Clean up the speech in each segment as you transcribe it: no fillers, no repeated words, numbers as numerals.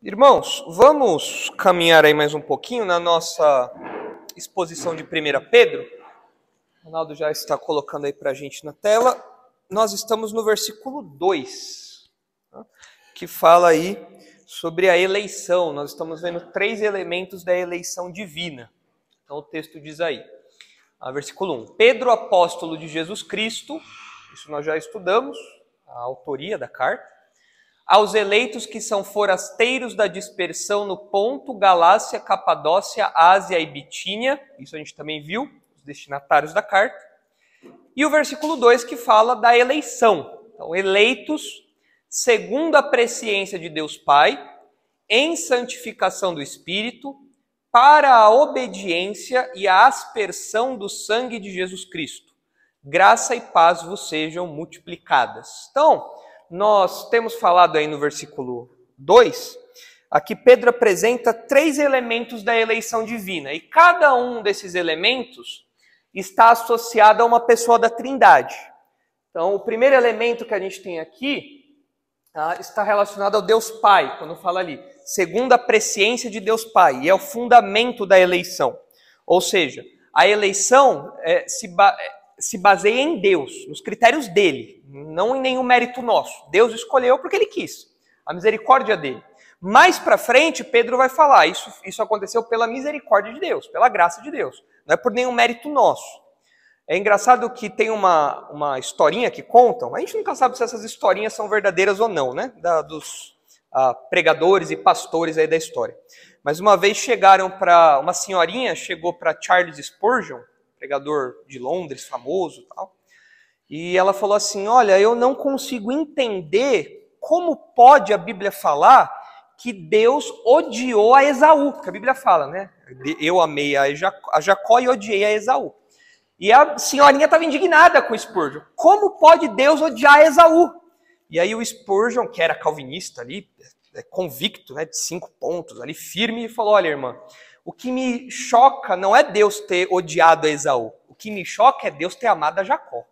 Irmãos, vamos caminhar aí mais um pouquinho na nossa exposição de 1 Pedro. O Ronaldo já está colocando aí para a gente na tela. Nós estamos no versículo 2, tá? Que fala aí sobre a eleição. Nós estamos vendo 3 elementos da eleição divina. Então o texto diz aí, versículo 1. Pedro, apóstolo de Jesus Cristo, isso nós já estudamos, a autoria da carta. Aos eleitos que são forasteiros da dispersão no Ponto, Galácia, Capadócia, Ásia e Bitínia, isso a gente também viu, os destinatários da carta. E o versículo 2 que fala da eleição. Então, eleitos segundo a presciência de Deus Pai, em santificação do Espírito, para a obediência e a aspersão do sangue de Jesus Cristo. Graça e paz vos sejam multiplicadas. Então, nós temos falado aí no versículo 2, aqui Pedro apresenta 3 elementos da eleição divina, e cada um desses elementos está associado a uma pessoa da Trindade. Então, o primeiro elemento que a gente tem aqui está relacionado ao Deus Pai, quando fala ali, segundo a presciência de Deus Pai, e é o fundamento da eleição. Ou seja, a eleição se baseia em Deus, nos critérios dele, não em nenhum mérito nosso. Deus escolheu porque ele quis, a misericórdia dele. Mais para frente, Pedro vai falar, isso aconteceu pela misericórdia de Deus, pela graça de Deus, não é por nenhum mérito nosso. É engraçado que tem uma historinha que contam, a gente nunca sabe se essas historinhas são verdadeiras ou não, né? Dos pregadores e pastores aí da história. Mas uma vez uma senhorinha chegou para Charles Spurgeon, pregador de Londres, famoso e tal, e ela falou assim, olha, eu não consigo entender como pode a Bíblia falar que Deus odiou a Esaú, porque a Bíblia fala, né? Eu amei a Jacó e odiei a Esaú. E a senhorinha estava indignada com o Spurgeon. Como pode Deus odiar a Esaú? E aí o Spurgeon, que era calvinista ali, convicto, né, de 5 pontos, ali firme, falou, olha, irmã, o que me choca não é Deus ter odiado a Esaú. O que me choca é Deus ter amado a Jacó.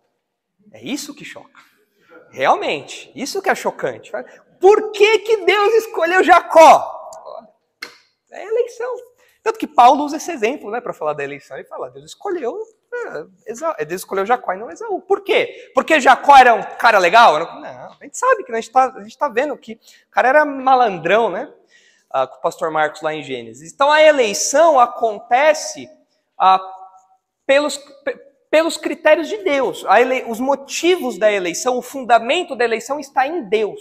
É isso que choca. Realmente, isso que é chocante. Por que Deus escolheu Jacó? É a eleição. Tanto que Paulo usa esse exemplo, né, para falar da eleição. Ele fala, Deus escolheu Jacó e não Esaú. Por quê? Porque Jacó era um cara legal? Não, a gente sabe que a gente está vendo que o cara era malandrão, né? Com o pastor Marcos lá em Gênesis. Então a eleição acontece pelos critérios de Deus. Os motivos da eleição, o fundamento da eleição está em Deus,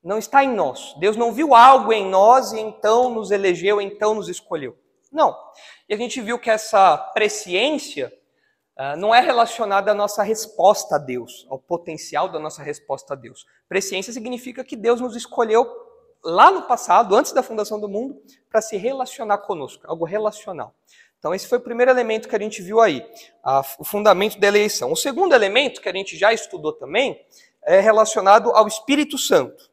não está em nós. Deus não viu algo em nós e então nos elegeu, então nos escolheu. Não. E a gente viu que essa presciência não é relacionada à nossa resposta a Deus, ao potencial da nossa resposta a Deus. Presciência significa que Deus nos escolheu lá no passado, antes da fundação do mundo, para se relacionar conosco, algo relacional. Então esse foi o primeiro elemento que a gente viu aí, o fundamento da eleição. O segundo elemento, que a gente já estudou também, é relacionado ao Espírito Santo.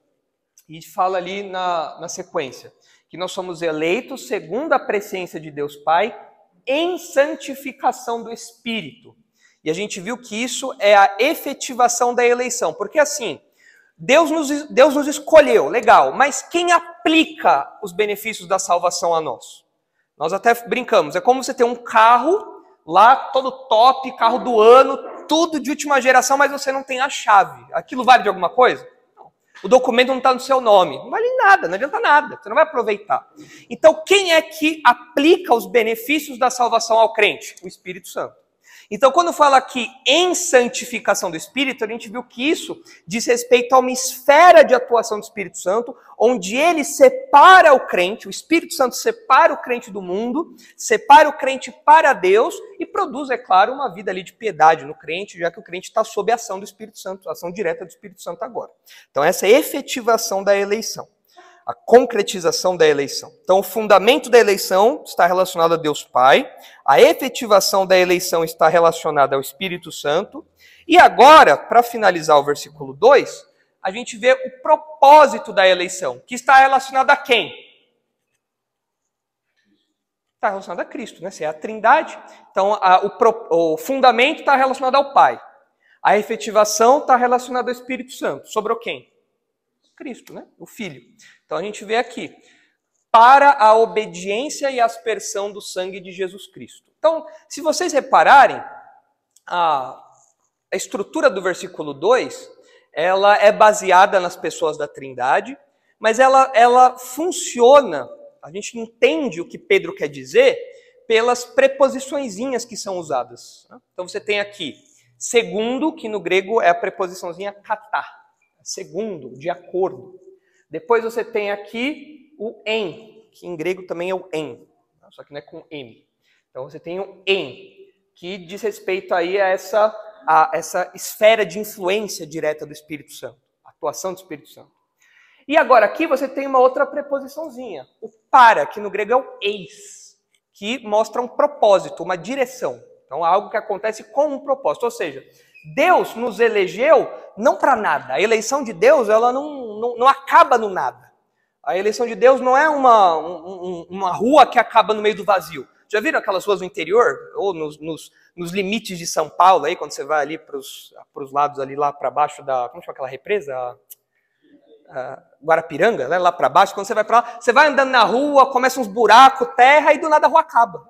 E fala ali na sequência, que nós somos eleitos segundo a presciência de Deus Pai, em santificação do Espírito. E a gente viu que isso é a efetivação da eleição, porque assim, Deus nos escolheu, legal, mas quem aplica os benefícios da salvação a nós? Nós até brincamos, é como você ter um carro lá, todo top, carro do ano, tudo de última geração, mas você não tem a chave. Aquilo vale de alguma coisa? Não. O documento não está no seu nome. Não vale nada, não adianta nada, você não vai aproveitar. Então, quem é que aplica os benefícios da salvação ao crente? O Espírito Santo. Então, quando fala aqui em santificação do Espírito, a gente viu que isso diz respeito a uma esfera de atuação do Espírito Santo, onde ele separa o crente, o Espírito Santo separa o crente do mundo, separa o crente para Deus e produz, é claro, uma vida ali de piedade no crente, já que o crente está sob a ação do Espírito Santo, a ação direta do Espírito Santo agora. Então, essa é a efetivação da eleição, a concretização da eleição. Então, o fundamento da eleição está relacionado a Deus Pai, a efetivação da eleição está relacionada ao Espírito Santo, e agora, para finalizar o versículo 2, a gente vê o propósito da eleição, que está relacionado a quem? Está relacionado a Cristo, né? Essa é a Trindade. Então, o fundamento está relacionado ao Pai. A efetivação está relacionada ao Espírito Santo. Sobrou quem? Cristo, né? O Filho. Então a gente vê aqui, para a obediência e aspersão do sangue de Jesus Cristo. Então, se vocês repararem, a estrutura do versículo 2, ela é baseada nas pessoas da Trindade, mas ela funciona, a gente entende o que Pedro quer dizer pelas preposiçõezinhas que são usadas. Então você tem aqui, segundo, que no grego é a preposiçãozinha katá, segundo, de acordo. Depois você tem aqui o em, que em grego também é o em, só que não é com M. Então você tem o em, que diz respeito aí a essa esfera de influência direta do Espírito Santo, a atuação do Espírito Santo. E agora aqui você tem uma outra preposiçãozinha, o para, que no grego é o eis, que mostra um propósito, uma direção. Então algo que acontece com um propósito, ou seja, Deus nos elegeu não para nada. A eleição de Deus, ela não acaba no nada. A eleição de Deus não é uma rua que acaba no meio do vazio. Já viram aquelas ruas no interior? Ou nos limites de São Paulo, aí, quando você vai ali para os lados, ali lá para baixo da... Como chama aquela represa? Guarapiranga, né? Lá para baixo. Quando você vai para lá, você vai andando na rua, começa uns buracos, terra, e do nada a rua acaba.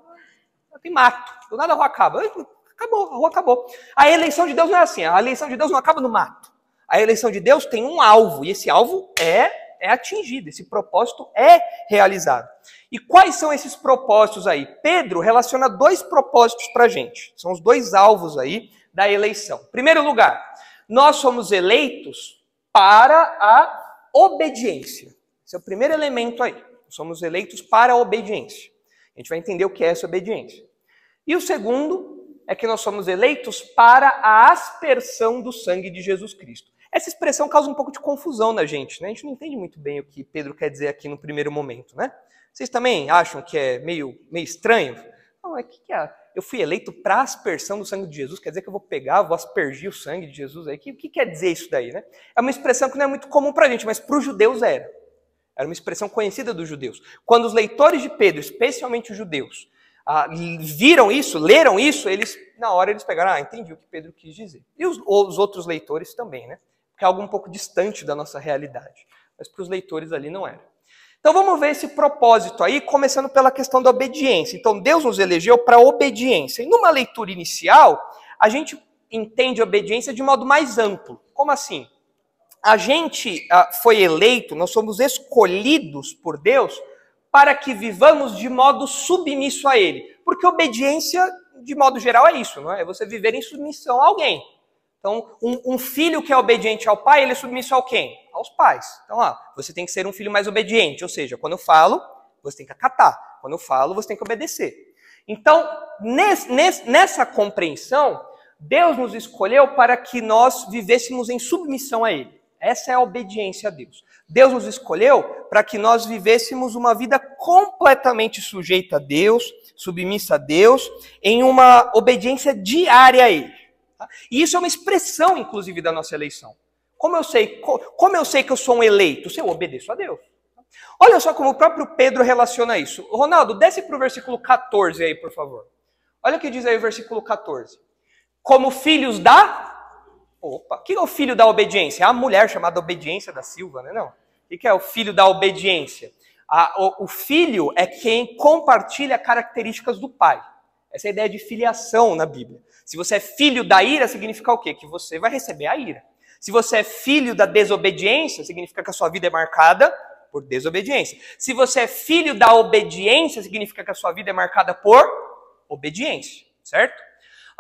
Tem mato. Do nada a rua acaba. Acabou, a rua acabou. A eleição de Deus não é assim. A eleição de Deus não acaba no mato. A eleição de Deus tem um alvo, e esse alvo é atingido, esse propósito é realizado. E quais são esses propósitos aí? Pedro relaciona dois propósitos para a gente. São os dois alvos aí da eleição. Em primeiro lugar, nós somos eleitos para a obediência. Esse é o primeiro elemento aí. Somos eleitos para a obediência. A gente vai entender o que é essa obediência. E o segundo é que nós somos eleitos para a aspersão do sangue de Jesus Cristo. Essa expressão causa um pouco de confusão na gente, né? A gente não entende muito bem o que Pedro quer dizer aqui no primeiro momento, né? Vocês também acham que é meio estranho? Não, o que é? Eu fui eleito para a aspersão do sangue de Jesus, quer dizer que eu vou aspergir o sangue de Jesus aí? O que quer dizer isso daí, né? É uma expressão que não é muito comum para a gente, mas para os judeus era. Era uma expressão conhecida dos judeus. Quando os leitores de Pedro, especialmente os judeus, viram isso, leram isso, na hora eles pegaram, entendi o que Pedro quis dizer. E os outros leitores também, né? Porque é algo um pouco distante da nossa realidade. Mas para os leitores ali não era. Então vamos ver esse propósito aí, começando pela questão da obediência. Então Deus nos elegeu para a obediência. E numa leitura inicial, a gente entende a obediência de modo mais amplo. Como assim? A gente foi eleito, nós somos escolhidos por Deus para que vivamos de modo submisso a Ele. Porque obediência, de modo geral, é isso, não é? É você viver em submissão a alguém. Então, um filho que é obediente ao pai, ele é submisso a quem? Aos pais. Então, você tem que ser um filho mais obediente. Ou seja, quando eu falo, você tem que acatar. Quando eu falo, você tem que obedecer. Então, nessa compreensão, Deus nos escolheu para que nós vivêssemos em submissão a Ele. Essa é a obediência a Deus. Deus nos escolheu para que nós vivêssemos uma vida completamente sujeita a Deus, submissa a Deus, em uma obediência diária a Ele. E isso é uma expressão, inclusive, da nossa eleição. Como eu sei que eu sou um eleito? Se eu obedeço a Deus. Olha só como o próprio Pedro relaciona isso. Ronaldo, desce para o versículo 14 aí, por favor. Olha o que diz aí o versículo 14. Como filhos da... Opa, o que é o filho da obediência? É a mulher chamada Obediência da Silva, né? Não. O que é o filho da obediência? O filho é quem compartilha características do pai. Essa é a ideia de filiação na Bíblia. Se você é filho da ira, significa o quê? Que você vai receber a ira. Se você é filho da desobediência, significa que a sua vida é marcada por desobediência. Se você é filho da obediência, significa que a sua vida é marcada por obediência, certo?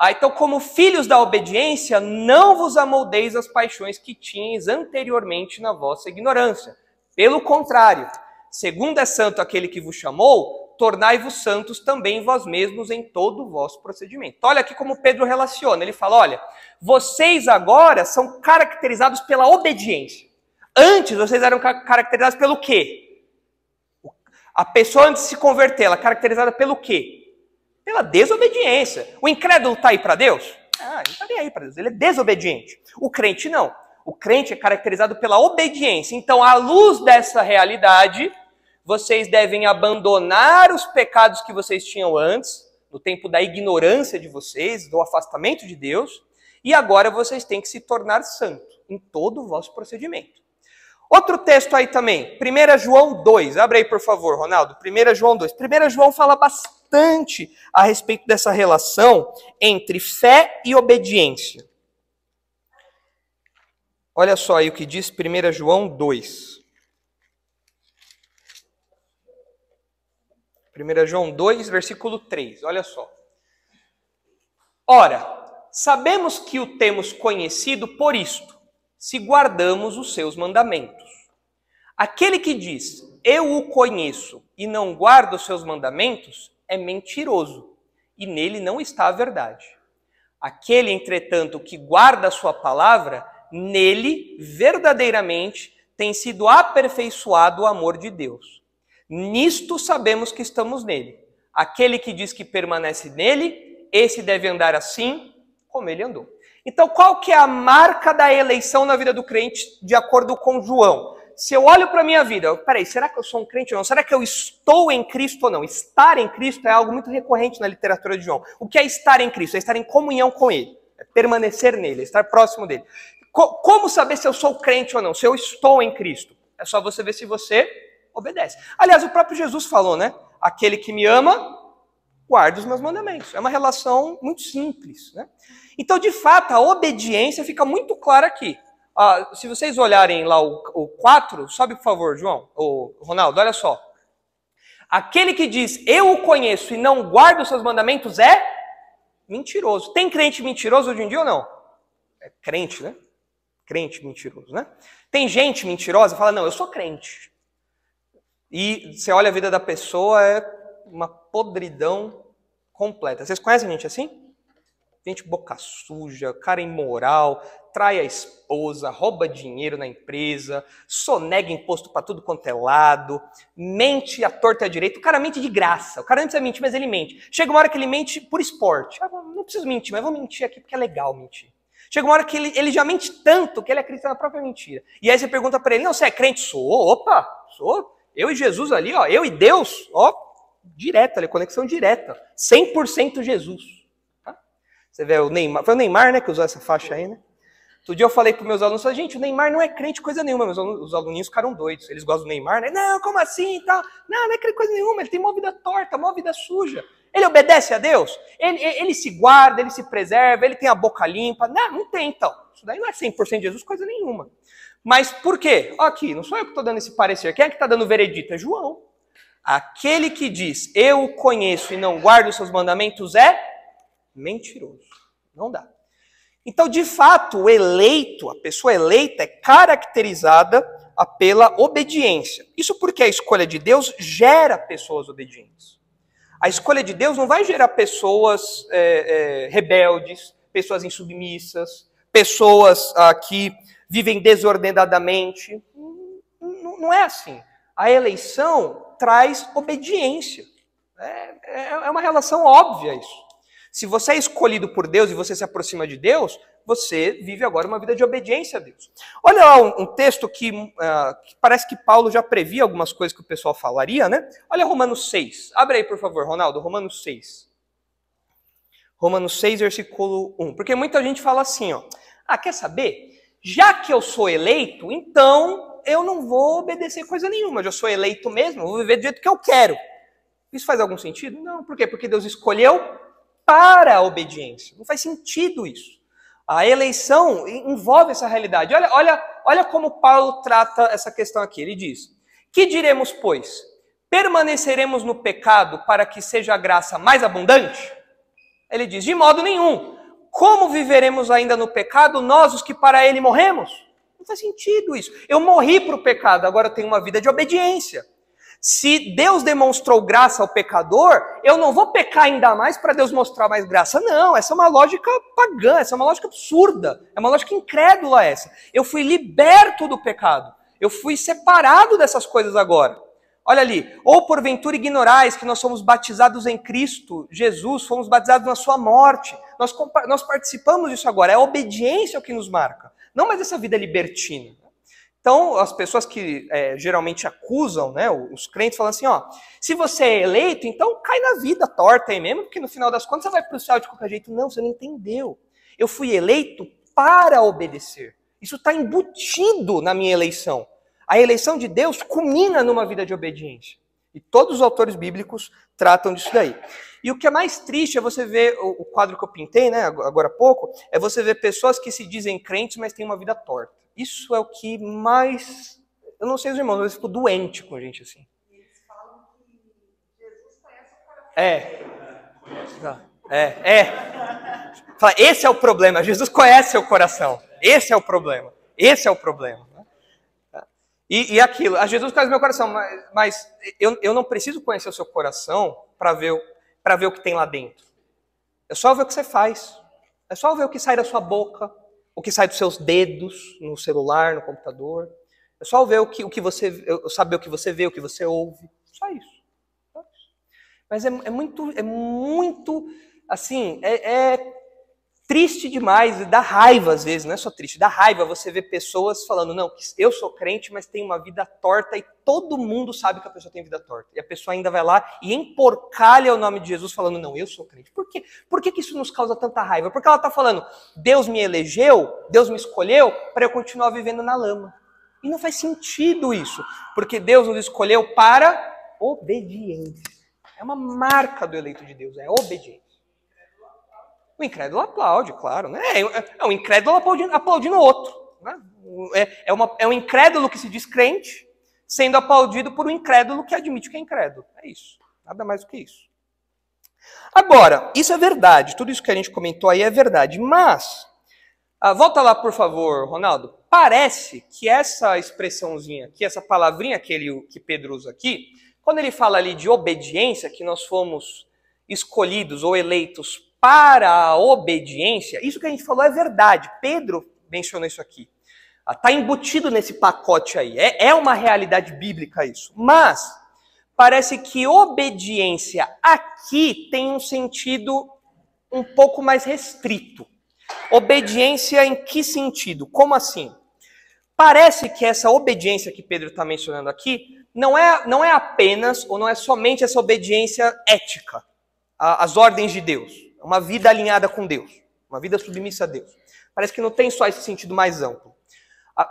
Então, como filhos da obediência, não vos amoldeis as paixões que tinhas anteriormente na vossa ignorância. Pelo contrário, segundo é santo aquele que vos chamou, tornai-vos santos também vós mesmos em todo o vosso procedimento. Olha aqui como Pedro relaciona. Ele fala, olha, vocês agora são caracterizados pela obediência. Antes, vocês eram caracterizados pelo quê? A pessoa antes de se converter, ela é caracterizada pelo quê? Pela desobediência. O incrédulo está aí para Deus? Ele não está nem aí para Deus, ele é desobediente. O crente não. O crente é caracterizado pela obediência. Então, à luz dessa realidade, vocês devem abandonar os pecados que vocês tinham antes, no tempo da ignorância de vocês, do afastamento de Deus, e agora vocês têm que se tornar santos em todo o vosso procedimento. Outro texto aí também, 1 João 2. Abre aí, por favor, Ronaldo. 1 João 2. 1 João fala bastante a respeito dessa relação entre fé e obediência. Olha só aí o que diz 1 João 2. 1 João 2, versículo 3. Olha só. Ora, sabemos que o temos conhecido por isto, se guardamos os seus mandamentos. Aquele que diz, eu o conheço, e não guarda os seus mandamentos, é mentiroso, e nele não está a verdade. Aquele, entretanto, que guarda a sua palavra, nele, verdadeiramente, tem sido aperfeiçoado o amor de Deus. Nisto sabemos que estamos nele. Aquele que diz que permanece nele, esse deve andar assim como ele andou. Então, qual que é a marca da eleição na vida do crente, de acordo com João? Se eu olho para a minha vida, peraí, será que eu sou um crente ou não? Será que eu estou em Cristo ou não? Estar em Cristo é algo muito recorrente na literatura de João. O que é estar em Cristo? É estar em comunhão com Ele, é permanecer nele, é estar próximo dele. Como saber se eu sou crente ou não? Se eu estou em Cristo? É só você ver se você obedece. Aliás, o próprio Jesus falou, né? Aquele que me ama, guarda os meus mandamentos. É uma relação muito simples, né? Então, de fato, a obediência fica muito clara aqui. Se vocês olharem lá o 4, sobe por favor, João, Ronaldo, olha só. Aquele que diz, eu o conheço e não guarda os seus mandamentos é mentiroso. Tem crente mentiroso hoje em dia ou não? É crente, né? Crente mentiroso, né? Tem gente mentirosa que fala, não, eu sou crente. E você olha a vida da pessoa, é uma podridão completa. Vocês conhecem gente assim? Gente boca suja, cara imoral, trai a esposa, rouba dinheiro na empresa, sonega imposto para tudo quanto é lado, mente à torta e à direita. O cara mente de graça, o cara não precisa mentir, mas ele mente. Chega uma hora que ele mente por esporte. Não preciso mentir, mas vou mentir aqui porque é legal mentir. Chega uma hora que ele já mente tanto que ele acredita na própria mentira. E aí você pergunta para ele, não, você é crente? Sou, opa, sou. Eu e Jesus ali, ó, eu e Deus, ó, direta, conexão direta, 100% Jesus. Você vê o Neymar, foi o Neymar, né, que usou essa faixa aí, né? Outro dia eu falei para meus alunos, gente, o Neymar não é crente coisa nenhuma, mas os aluninhos ficaram doidos, eles gostam do Neymar, né? Não, como assim e tal? Não é crente coisa nenhuma, ele tem uma vida torta, uma vida suja. Ele obedece a Deus? Ele se guarda, ele se preserva, ele tem a boca limpa? Não tem, então. Isso daí não é 100% Jesus coisa nenhuma. Mas por quê? Ó, aqui, não sou eu que estou dando esse parecer, quem é que está dando o veredito? É João. Aquele que diz, eu o conheço e não guardo os seus mandamentos é mentiroso. Não dá. Então, de fato, o eleito, a pessoa eleita é caracterizada pela obediência. Isso porque a escolha de Deus gera pessoas obedientes. A escolha de Deus não vai gerar pessoas rebeldes, pessoas insubmissas, pessoas que vivem desordenadamente. Não é assim. A eleição traz obediência. É uma relação óbvia isso. Se você é escolhido por Deus e você se aproxima de Deus, você vive agora uma vida de obediência a Deus. Olha lá um texto que parece que Paulo já previa algumas coisas que o pessoal falaria, né? Olha Romanos 6. Abre aí, por favor, Ronaldo, Romanos 6. Romanos 6, versículo 1. Porque muita gente fala assim, ó. Quer saber? Já que eu sou eleito, então eu não vou obedecer coisa nenhuma. Eu já sou eleito mesmo, eu vou viver do jeito que eu quero. Isso faz algum sentido? Não. Por quê? Porque Deus escolheu para a obediência. Não faz sentido isso. A eleição envolve essa realidade. Olha como Paulo trata essa questão aqui. Ele diz, que diremos, pois? Permaneceremos no pecado para que seja a graça mais abundante? Ele diz, de modo nenhum. Como viveremos ainda no pecado, nós os que para ele morremos? Não faz sentido isso. Eu morri para o pecado, agora eu tenho uma vida de obediência. Se Deus demonstrou graça ao pecador, eu não vou pecar ainda mais para Deus mostrar mais graça. Não, essa é uma lógica pagã, essa é uma lógica absurda, é uma lógica incrédula essa. Eu fui liberto do pecado, eu fui separado dessas coisas agora. Olha ali, ou porventura ignorais que nós somos batizados em Cristo Jesus, fomos batizados na sua morte. Nós participamos disso agora, é a obediência o que nos marca, não mais essa vida libertina. Então, as pessoas que geralmente acusam, né, os crentes, falam assim, ó, se você é eleito, então cai na vida torta aí mesmo, porque no final das contas você vai para o céu de qualquer jeito. Não, você não entendeu. Eu fui eleito para obedecer. Isso está embutido na minha eleição. A eleição de Deus culmina numa vida de obediência. E todos os autores bíblicos tratam disso daí. E o que é mais triste é você ver, o quadro que eu pintei, né, agora há pouco, é você ver pessoas que se dizem crentes, mas têm uma vida torta. Isso é o que mais... Eu não sei os irmãos, mas eu fico doente com gente assim. Eles falam que Jesus conhece o coração. Fala, esse é o problema, Jesus conhece seu coração. Esse é o problema. Esse é o problema. E aquilo, Jesus conhece meu coração, mas eu não preciso conhecer o seu coração para ver o que tem lá dentro. É só ver o que você faz. É só ver o que sai da sua boca, o que sai dos seus dedos, no celular, no computador. É só ver saber o que você vê, o que você ouve. Só isso. Mas é muito, assim, triste demais, dá raiva às vezes, não é só triste, dá raiva você ver pessoas falando, não, eu sou crente, mas tenho uma vida torta, e todo mundo sabe que a pessoa tem vida torta. E a pessoa ainda vai lá e emporcalha o nome de Jesus falando, não, eu sou crente. Por quê? Por que isso nos causa tanta raiva? Porque ela está falando, Deus me elegeu, Deus me escolheu para eu continuar vivendo na lama. E não faz sentido isso, porque Deus nos escolheu para obediência. É uma marca do eleito de Deus, é obediência. O incrédulo aplaude, claro, né? É um incrédulo aplaudindo o outro. Né? É um incrédulo que se diz crente, sendo aplaudido por um incrédulo que admite que é incrédulo. É isso. Nada mais do que isso. Agora, isso é verdade. Tudo isso que a gente comentou aí é verdade. Mas, volta lá, por favor, Ronaldo. Parece que essa expressãozinha aqui, essa palavrinha que Pedro usa aqui, quando ele fala ali de obediência, que nós fomos escolhidos ou eleitos para a obediência, isso que a gente falou é verdade. Pedro mencionou isso aqui. Está embutido nesse pacote aí. É uma realidade bíblica isso. Mas parece que obediência aqui tem um sentido um pouco mais restrito. Obediência em que sentido? Como assim? Parece que essa obediência que Pedro está mencionando aqui não é apenas ou não é somente essa obediência ética às ordens de Deus. Uma vida alinhada com Deus, uma vida submissa a Deus. Parece que não tem só esse sentido mais amplo.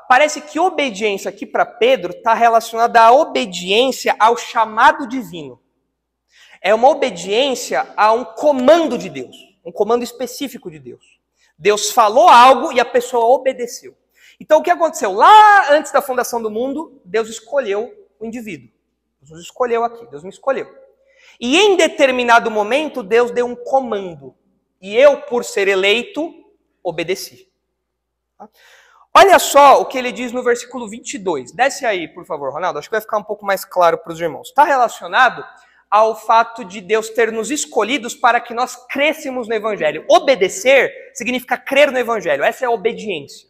Parece que obediência aqui para Pedro está relacionada à obediência ao chamado divino. É uma obediência a um comando de Deus, um comando específico de Deus. Deus falou algo e a pessoa obedeceu. Então o que aconteceu? Lá antes da fundação do mundo, Deus escolheu o indivíduo. Deus nos escolheu aqui, Deus me escolheu. E em determinado momento, Deus deu um comando. E eu, por ser eleito, obedeci. Olha só o que ele diz no versículo 22. Desce aí, por favor, Ronaldo. Acho que vai ficar um pouco mais claro para os irmãos. Está relacionado ao fato de Deus ter nos escolhidos para que nós crescemos no Evangelho. Obedecer significa crer no Evangelho. Essa é a obediência.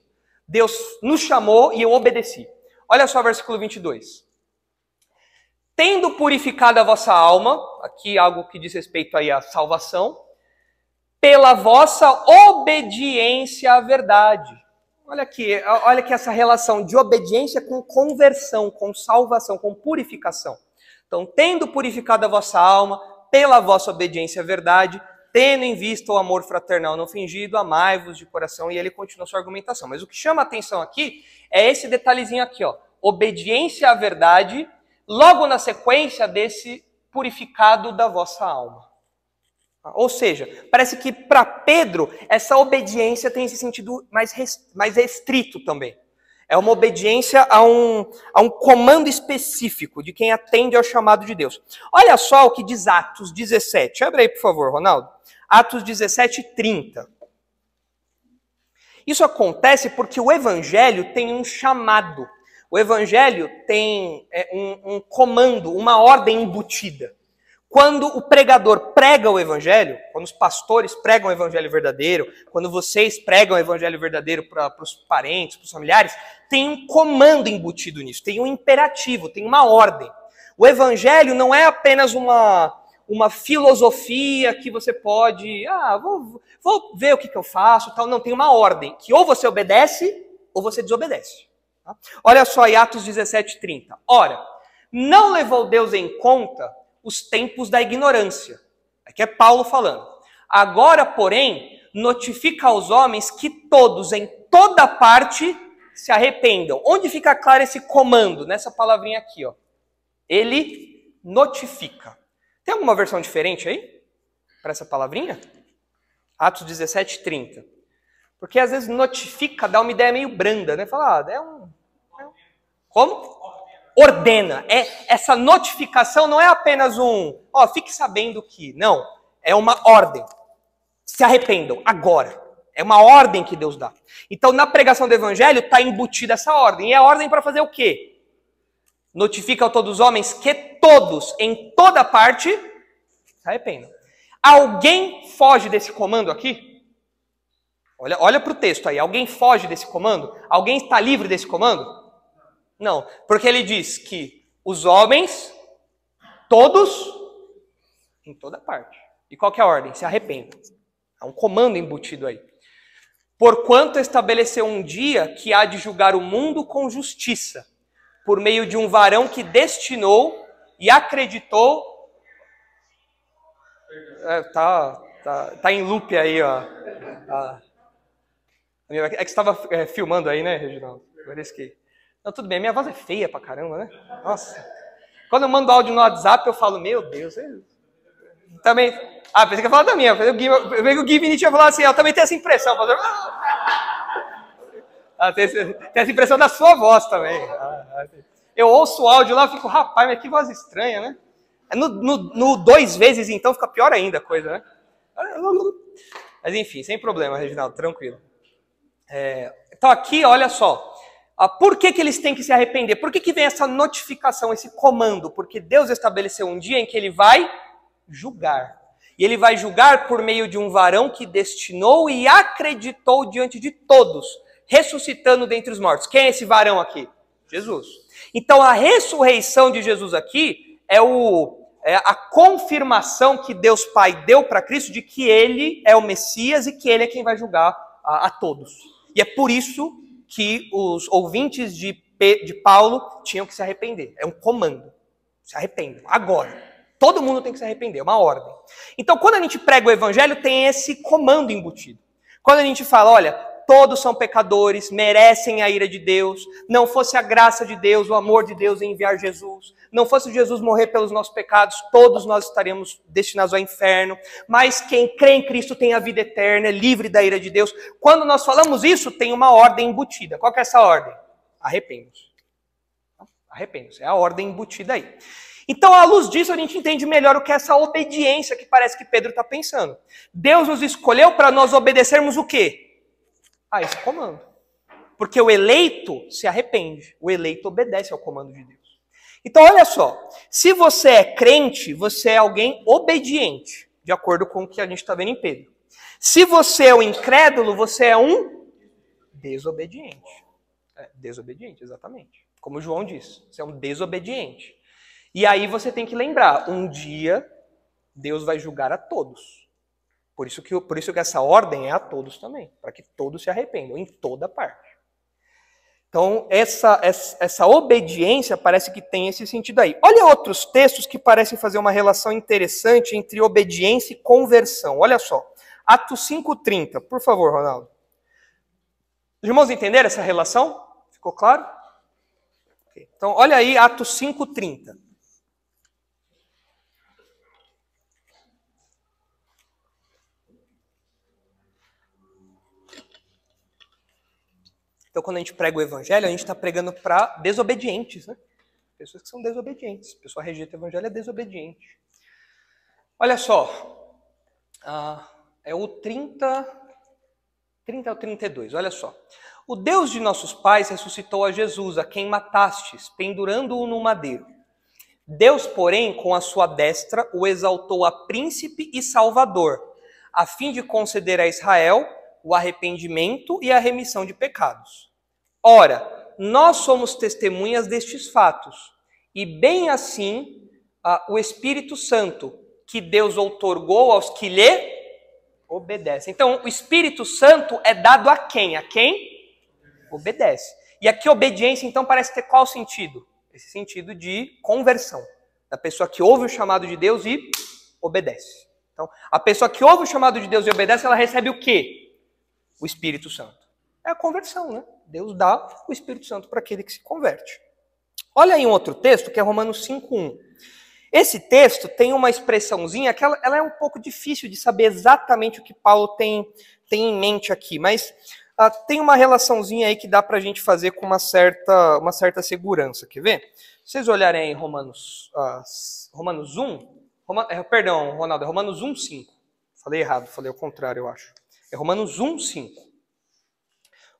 Deus nos chamou e eu obedeci. Olha só o versículo 22. Tendo purificado a vossa alma, aqui algo que diz respeito aí à salvação, pela vossa obediência à verdade. Olha aqui essa relação de obediência com conversão, com salvação, com purificação. Então, tendo purificado a vossa alma, pela vossa obediência à verdade, tendo em vista o amor fraternal não fingido, amai-vos de coração, e ele continua sua argumentação. Mas o que chama a atenção aqui é esse detalhezinho aqui, ó, obediência à verdade, logo na sequência desse purificado da vossa alma. Ou seja, parece que para Pedro essa obediência tem esse sentido mais restrito também. É uma obediência a um comando específico de quem atende ao chamado de Deus. Olha só o que diz Atos 17. Abre aí, por favor, Ronaldo. Atos 17, 30. Isso acontece porque o Evangelho tem um chamado. O Evangelho tem um comando, uma ordem embutida. Quando o pregador prega o Evangelho, quando os pastores pregam o Evangelho verdadeiro, quando vocês pregam o Evangelho verdadeiro para os parentes, para os familiares, tem um comando embutido nisso, tem um imperativo, tem uma ordem. O Evangelho não é apenas uma filosofia que você pode, vou ver o que eu faço, tal. Não, tem uma ordem, que ou você obedece ou você desobedece. Olha só aí, Atos 17, 30. Ora, não levou Deus em conta os tempos da ignorância. Aqui é Paulo falando. Agora, porém, notifica aos homens que todos, em toda parte, se arrependam. Onde fica claro esse comando? Nessa palavrinha aqui, ó. Ele notifica. Tem alguma versão diferente aí? Para essa palavrinha? Atos 17, 30. Porque às vezes notifica dá uma ideia meio branda, né? Fala, Como? Ordena. Essa notificação não é apenas fique sabendo que. Não. É uma ordem. Se arrependam, agora. É uma ordem que Deus dá. Então, na pregação do evangelho, está embutida essa ordem. E é a ordem para fazer o quê? Notifica a todos os homens que todos, em toda parte, se arrependam. Alguém foge desse comando aqui? Olha para o texto aí. Alguém foge desse comando? Alguém está livre desse comando? Não. Porque ele diz que os homens, todos, em toda parte. E qual que é a ordem? Se arrependam. Há um comando embutido aí. Porquanto estabeleceu um dia que há de julgar o mundo com justiça, por meio de um varão que destinou e acreditou. Tá em loop aí, ó. É que você estava filmando aí, né, Reginaldo? Parece que. Não, tudo bem, minha voz é feia pra caramba, né? Nossa. Quando eu mando áudio no WhatsApp, eu falo, meu Deus. Também. Pensei que ia falar da minha. Eu vi que o Gui Vinicius ia falar assim, eu também tenho essa impressão. Tem essa impressão da sua voz também. Eu ouço o áudio lá e fico, rapaz, mas que voz estranha, né? No 2 vezes, então, fica pior ainda a coisa, né? Mas enfim, sem problema, Reginaldo, tranquilo. Então aqui, olha só. Por que eles têm que se arrepender? Por que vem essa notificação, esse comando? Porque Deus estabeleceu um dia em que ele vai julgar. E ele vai julgar por meio de um varão que destinou e acreditou diante de todos, ressuscitando dentre os mortos. Quem é esse varão aqui? Jesus. Então a ressurreição de Jesus aqui é a confirmação que Deus Pai deu para Cristo de que ele é o Messias e que ele é quem vai julgar a todos. E é por isso que os ouvintes de Paulo tinham que se arrepender. É um comando. Se arrependam. Agora. Todo mundo tem que se arrepender, é uma ordem. Então, quando a gente prega o evangelho, tem esse comando embutido. Quando a gente fala, olha, todos são pecadores, merecem a ira de Deus, não fosse a graça de Deus, o amor de Deus em enviar Jesus, não fosse Jesus morrer pelos nossos pecados, todos nós estaríamos destinados ao inferno, mas quem crê em Cristo tem a vida eterna, é livre da ira de Deus. Quando nós falamos isso, tem uma ordem embutida. Qual que é essa ordem? Arrependam-se. Arrependam-se, é a ordem embutida aí. Então, à luz disso, a gente entende melhor o que é essa obediência que parece que Pedro está pensando. Deus nos escolheu para nós obedecermos o quê? Esse comando. Porque o eleito se arrepende. O eleito obedece ao comando de Deus. Então, olha só. Se você é crente, você é alguém obediente. De acordo com o que a gente está vendo em Pedro. Se você é um incrédulo, você é um desobediente. Desobediente, exatamente. Como João disse. Você é um desobediente. E aí você tem que lembrar, um dia Deus vai julgar a todos. Por isso que essa ordem é a todos também, para que todos se arrependam, em toda parte. Então, essa obediência parece que tem esse sentido aí. Olha outros textos que parecem fazer uma relação interessante entre obediência e conversão. Olha só, Atos 5:30, por favor, Ronaldo. Os irmãos entenderam essa relação? Ficou claro? Okay. Então, olha aí Atos 5:30. Então, quando a gente prega o evangelho, a gente está pregando para desobedientes, né? Pessoas que são desobedientes. A pessoa rejeita o evangelho, é desobediente. Olha só. É o 30 ao 32, olha só. O Deus de nossos pais ressuscitou a Jesus, a quem matastes, pendurando-o no madeiro. Deus, porém, com a sua destra, o exaltou a príncipe e salvador, a fim de conceder a Israel o arrependimento e a remissão de pecados. Ora, nós somos testemunhas destes fatos, e bem assim o Espírito Santo, que Deus outorgou aos que lhe obedecem. Então, o Espírito Santo é dado a quem? A quem obedece. E aqui obediência, então, parece ter qual sentido? Esse sentido de conversão, da pessoa que ouve o chamado de Deus e obedece. Então, a pessoa que ouve o chamado de Deus e obedece, ela recebe o quê? O Espírito Santo. É a conversão, né? Deus dá o Espírito Santo para aquele que se converte. Olha aí um outro texto, que é Romanos 5:1. Esse texto tem uma expressãozinha que ela é um pouco difícil de saber exatamente o que Paulo tem em mente aqui, mas tem uma relaçãozinha aí que dá para a gente fazer com uma certa segurança. Quer ver? Se vocês olharem aí em Romanos 1, perdão, Ronaldo, é Romanos 1:5. Falei errado, falei ao contrário, eu acho. É Romanos 1:5.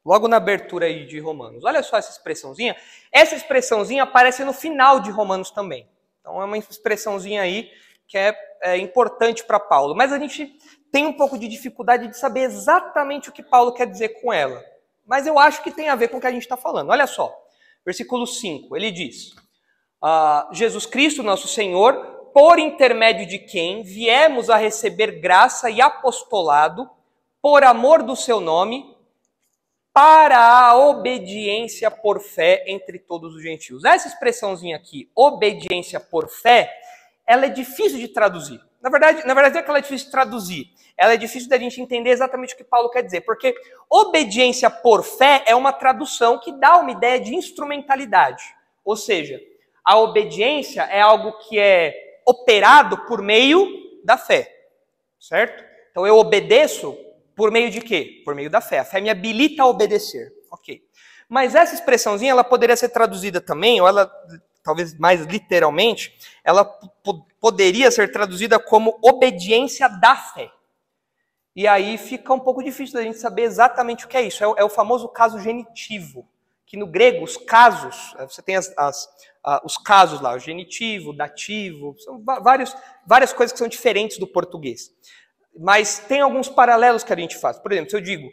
Logo na abertura aí de Romanos. Olha só essa expressãozinha. Essa expressãozinha aparece no final de Romanos também. Então é uma expressãozinha aí que é importante para Paulo. Mas a gente tem um pouco de dificuldade de saber exatamente o que Paulo quer dizer com ela. Mas eu acho que tem a ver com o que a gente está falando. Olha só, versículo 5, ele diz: Jesus Cristo, nosso Senhor, por intermédio de quem viemos a receber graça e apostolado, por amor do seu nome, para a obediência por fé entre todos os gentios. Essa expressãozinha aqui, obediência por fé, ela é difícil de traduzir. Na verdade não é que ela é difícil de traduzir, ela é difícil da gente entender exatamente o que Paulo quer dizer, porque obediência por fé é uma tradução que dá uma ideia de instrumentalidade. Ou seja, a obediência é algo que é operado por meio da fé, certo? Então eu obedeço por meio de quê? Por meio da fé. A fé me habilita a obedecer. Ok. Mas essa expressãozinha, ela poderia ser traduzida também, ou ela, talvez mais literalmente, ela poderia ser traduzida como obediência da fé. E aí fica um pouco difícil da gente saber exatamente o que é isso. É o famoso caso genitivo, que no grego, os casos, você tem os casos lá, o genitivo, o dativo, são várias coisas que são diferentes do português. Mas tem alguns paralelos que a gente faz. Por exemplo, se eu digo,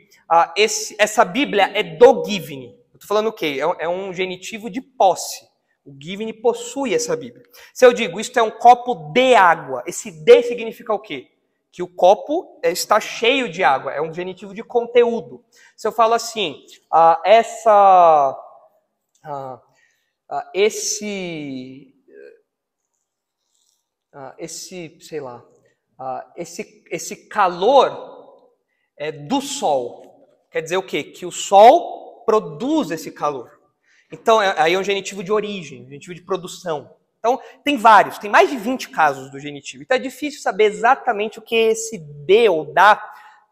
essa Bíblia é do Givne, eu estou falando o quê? É um genitivo de posse. O Givne possui essa Bíblia. Se eu digo, isto é um copo de água, esse de significa o quê? Que o copo está cheio de água, é um genitivo de conteúdo. Se eu falo assim, esse calor é do sol. Quer dizer o quê? Que o sol produz esse calor. Então, aí é um genitivo de origem, um genitivo de produção. Então, tem mais de 20 casos do genitivo. Então, é difícil saber exatamente o que esse de ou da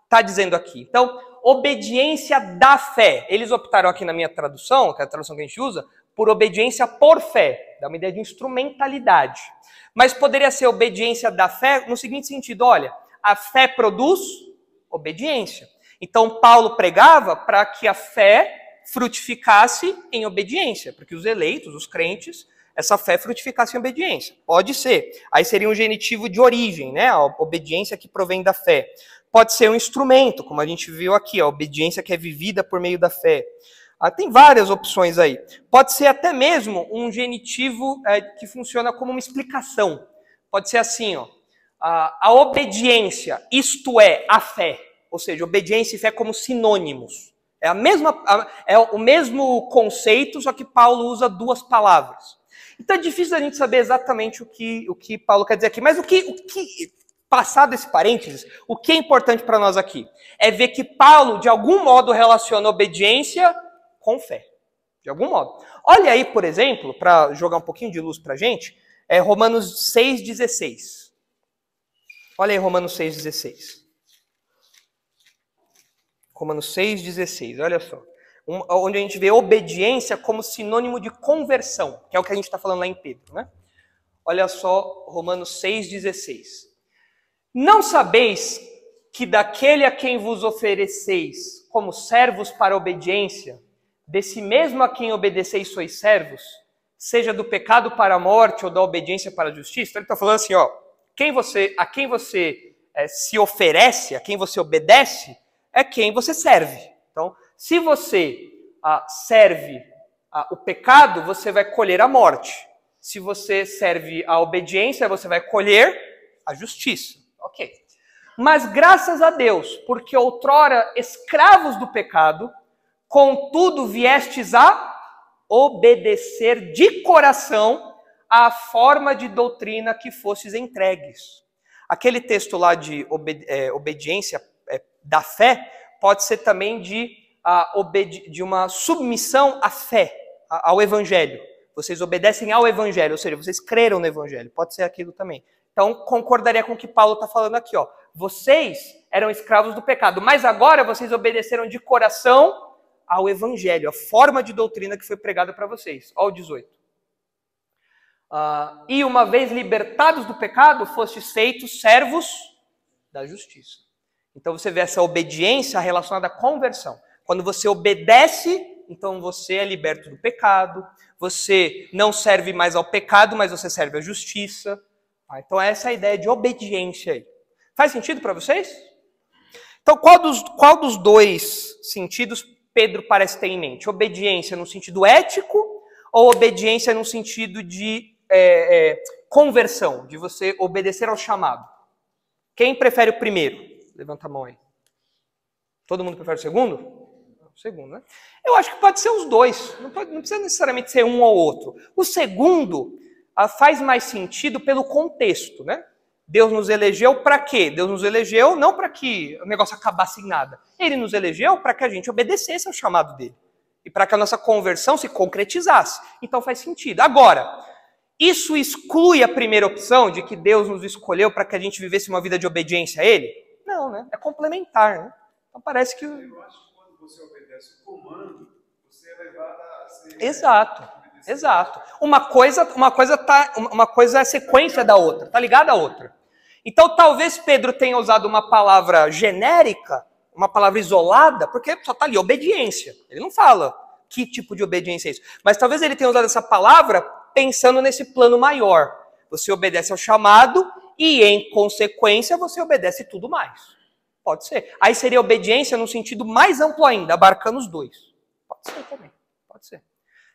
está dizendo aqui. Então, obediência da fé. Eles optaram aqui na minha tradução, que é a tradução que a gente usa, por obediência por fé. Dá uma ideia de instrumentalidade. Mas poderia ser obediência da fé no seguinte sentido: olha, a fé produz obediência. Então Paulo pregava para que a fé frutificasse em obediência, para que os eleitos, os crentes, essa fé frutificasse em obediência. Pode ser. Aí seria um genitivo de origem, né? A obediência que provém da fé. Pode ser um instrumento, como a gente viu aqui, a obediência que é vivida por meio da fé. Tem várias opções aí. Pode ser até mesmo um genitivo que funciona como uma explicação. Pode ser assim, ó, a obediência, isto é, a fé. Ou seja, obediência e fé como sinônimos. É o mesmo conceito, só que Paulo usa duas palavras. Então é difícil a gente saber exatamente o que Paulo quer dizer aqui. Mas passado esse parênteses, o que é importante para nós aqui? É ver que Paulo, de algum modo, relaciona obediência com fé, de algum modo. Olha aí, por exemplo, para jogar um pouquinho de luz para a gente, Romanos 6,16. Olha aí Romanos 6,16. Romanos 6,16, olha só. Onde a gente vê obediência como sinônimo de conversão, que é o que a gente está falando lá em Pedro, né? Olha só, Romanos 6,16. Não sabeis que daquele a quem vos ofereceis como servos para a obediência, desse mesmo a quem obedeceis sois servos, seja do pecado para a morte ou da obediência para a justiça? Então ele está falando assim, ó, a quem você se oferece, a quem você obedece, é quem você serve. Então, se você serve o pecado, você vai colher a morte. Se você serve a obediência, você vai colher a justiça. Ok. Mas graças a Deus, porque outrora escravos do pecado, contudo viestes a obedecer de coração à forma de doutrina que fostes entregues. Aquele texto lá de obediência da fé pode ser também de de uma submissão à fé, ao evangelho. Vocês obedecem ao evangelho, ou seja, vocês creram no evangelho. Pode ser aquilo também. Então, concordaria com o que Paulo está falando aqui. Ó. Vocês eram escravos do pecado, mas agora vocês obedeceram de coração ao evangelho, a forma de doutrina que foi pregada para vocês. Olha o 18. E uma vez libertados do pecado, fostes feitos servos da justiça. Então você vê essa obediência relacionada à conversão. Quando você obedece, então você é liberto do pecado, você não serve mais ao pecado, mas você serve à justiça. Então essa é a ideia de obediência aí. Faz sentido para vocês? Então qual dos dois sentidos Pedro parece ter em mente? Obediência no sentido ético ou obediência no sentido de conversão, de você obedecer ao chamado? Quem prefere o primeiro? Levanta a mão aí. Todo mundo prefere o segundo? O segundo, né? Eu acho que pode ser os dois. Não precisa necessariamente ser um ou outro. O segundo faz mais sentido pelo contexto, né? Deus nos elegeu para quê? Deus nos elegeu não para que o negócio acabasse em nada. Ele nos elegeu para que a gente obedecesse ao chamado dele. E para que a nossa conversão se concretizasse. Então faz sentido. Agora, isso exclui a primeira opção de que Deus nos escolheu para que a gente vivesse uma vida de obediência a Ele? Não, né? É complementar, né? Então parece que... Eu acho que quando você obedece o comando, você é levado a ser... Exato. Uma coisa é sequência da outra, tá ligada à outra. Então talvez Pedro tenha usado uma palavra genérica, uma palavra isolada, porque só tá ali, obediência. Ele não fala que tipo de obediência é isso. Mas talvez ele tenha usado essa palavra pensando nesse plano maior. Você obedece ao chamado e, em consequência, você obedece tudo mais. Pode ser. Aí seria obediência no sentido mais amplo ainda, abarcando os dois. Pode ser também. Pode ser.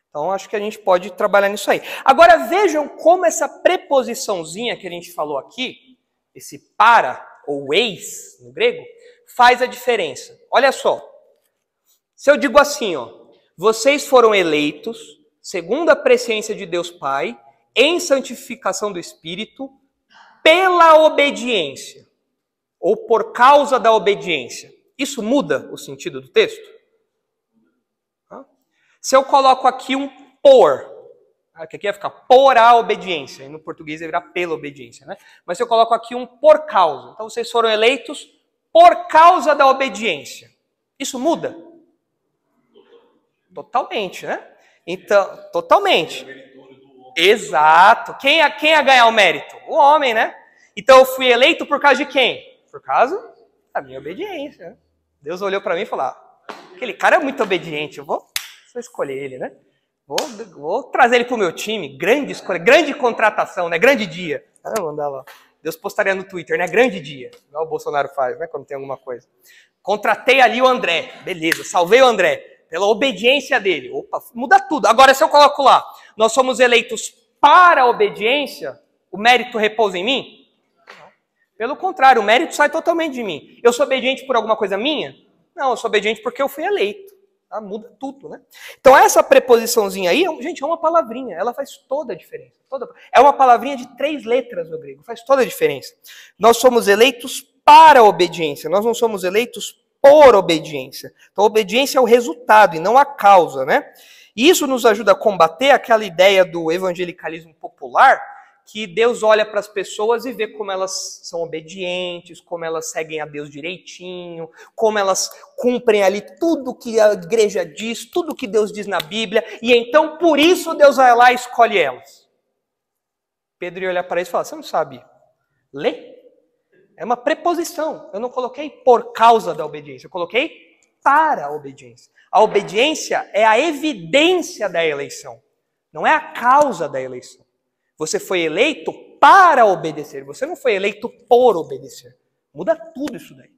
Então, acho que a gente pode trabalhar nisso aí. Agora, vejam como essa preposiçãozinha que a gente falou aqui, esse para, ou eis, no grego, faz a diferença. Olha só. Se eu digo assim, ó, vocês foram eleitos segundo a presciência de Deus Pai, em santificação do Espírito, pela obediência, ou por causa da obediência. Isso muda o sentido do texto? Se eu coloco aqui um por, que aqui vai ficar por a obediência, e no português vai virar pela obediência, né? Mas se eu coloco aqui um por causa, então vocês foram eleitos por causa da obediência. Isso muda? Totalmente, né? Então, totalmente. Exato. Quem ia ganhar o mérito? O homem, né? Então eu fui eleito por causa de quem? Por causa da minha obediência. Né? Deus olhou para mim e falou, aquele cara é muito obediente, eu vou escolher ele, né? Vou trazer ele pro meu time, grande escolha, grande contratação, né? Grande dia. Mandar lá. Deus postaria no Twitter, né? Grande dia. Igual o Bolsonaro faz, né? Quando tem alguma coisa. Contratei ali o André. Beleza, salvei o André. Pela obediência dele. Opa, muda tudo. Agora, se eu coloco lá, nós somos eleitos para a obediência, o mérito repousa em mim? Não. Pelo contrário, o mérito sai totalmente de mim. Eu sou obediente por alguma coisa minha? Não, eu sou obediente porque eu fui eleito. Muda tudo, né? Então, essa preposiçãozinha aí, gente, é uma palavrinha. Ela faz toda a diferença. É uma palavrinha de 3 letras no grego. Faz toda a diferença. Nós somos eleitos para a obediência. Nós não somos eleitos por obediência. Então, a obediência é o resultado e não a causa, né? E isso nos ajuda a combater aquela ideia do evangelicalismo popular, que Deus olha para as pessoas e vê como elas são obedientes, como elas seguem a Deus direitinho, como elas cumprem ali tudo que a igreja diz, tudo que Deus diz na Bíblia, e então por isso Deus vai lá e escolhe elas. Pedro ia olhar para eles e falar, você não sabe ler? É uma preposição. Eu não coloquei por causa da obediência, eu coloquei para a obediência. A obediência é a evidência da eleição, não é a causa da eleição. Você foi eleito para obedecer, você não foi eleito por obedecer. Muda tudo isso daí.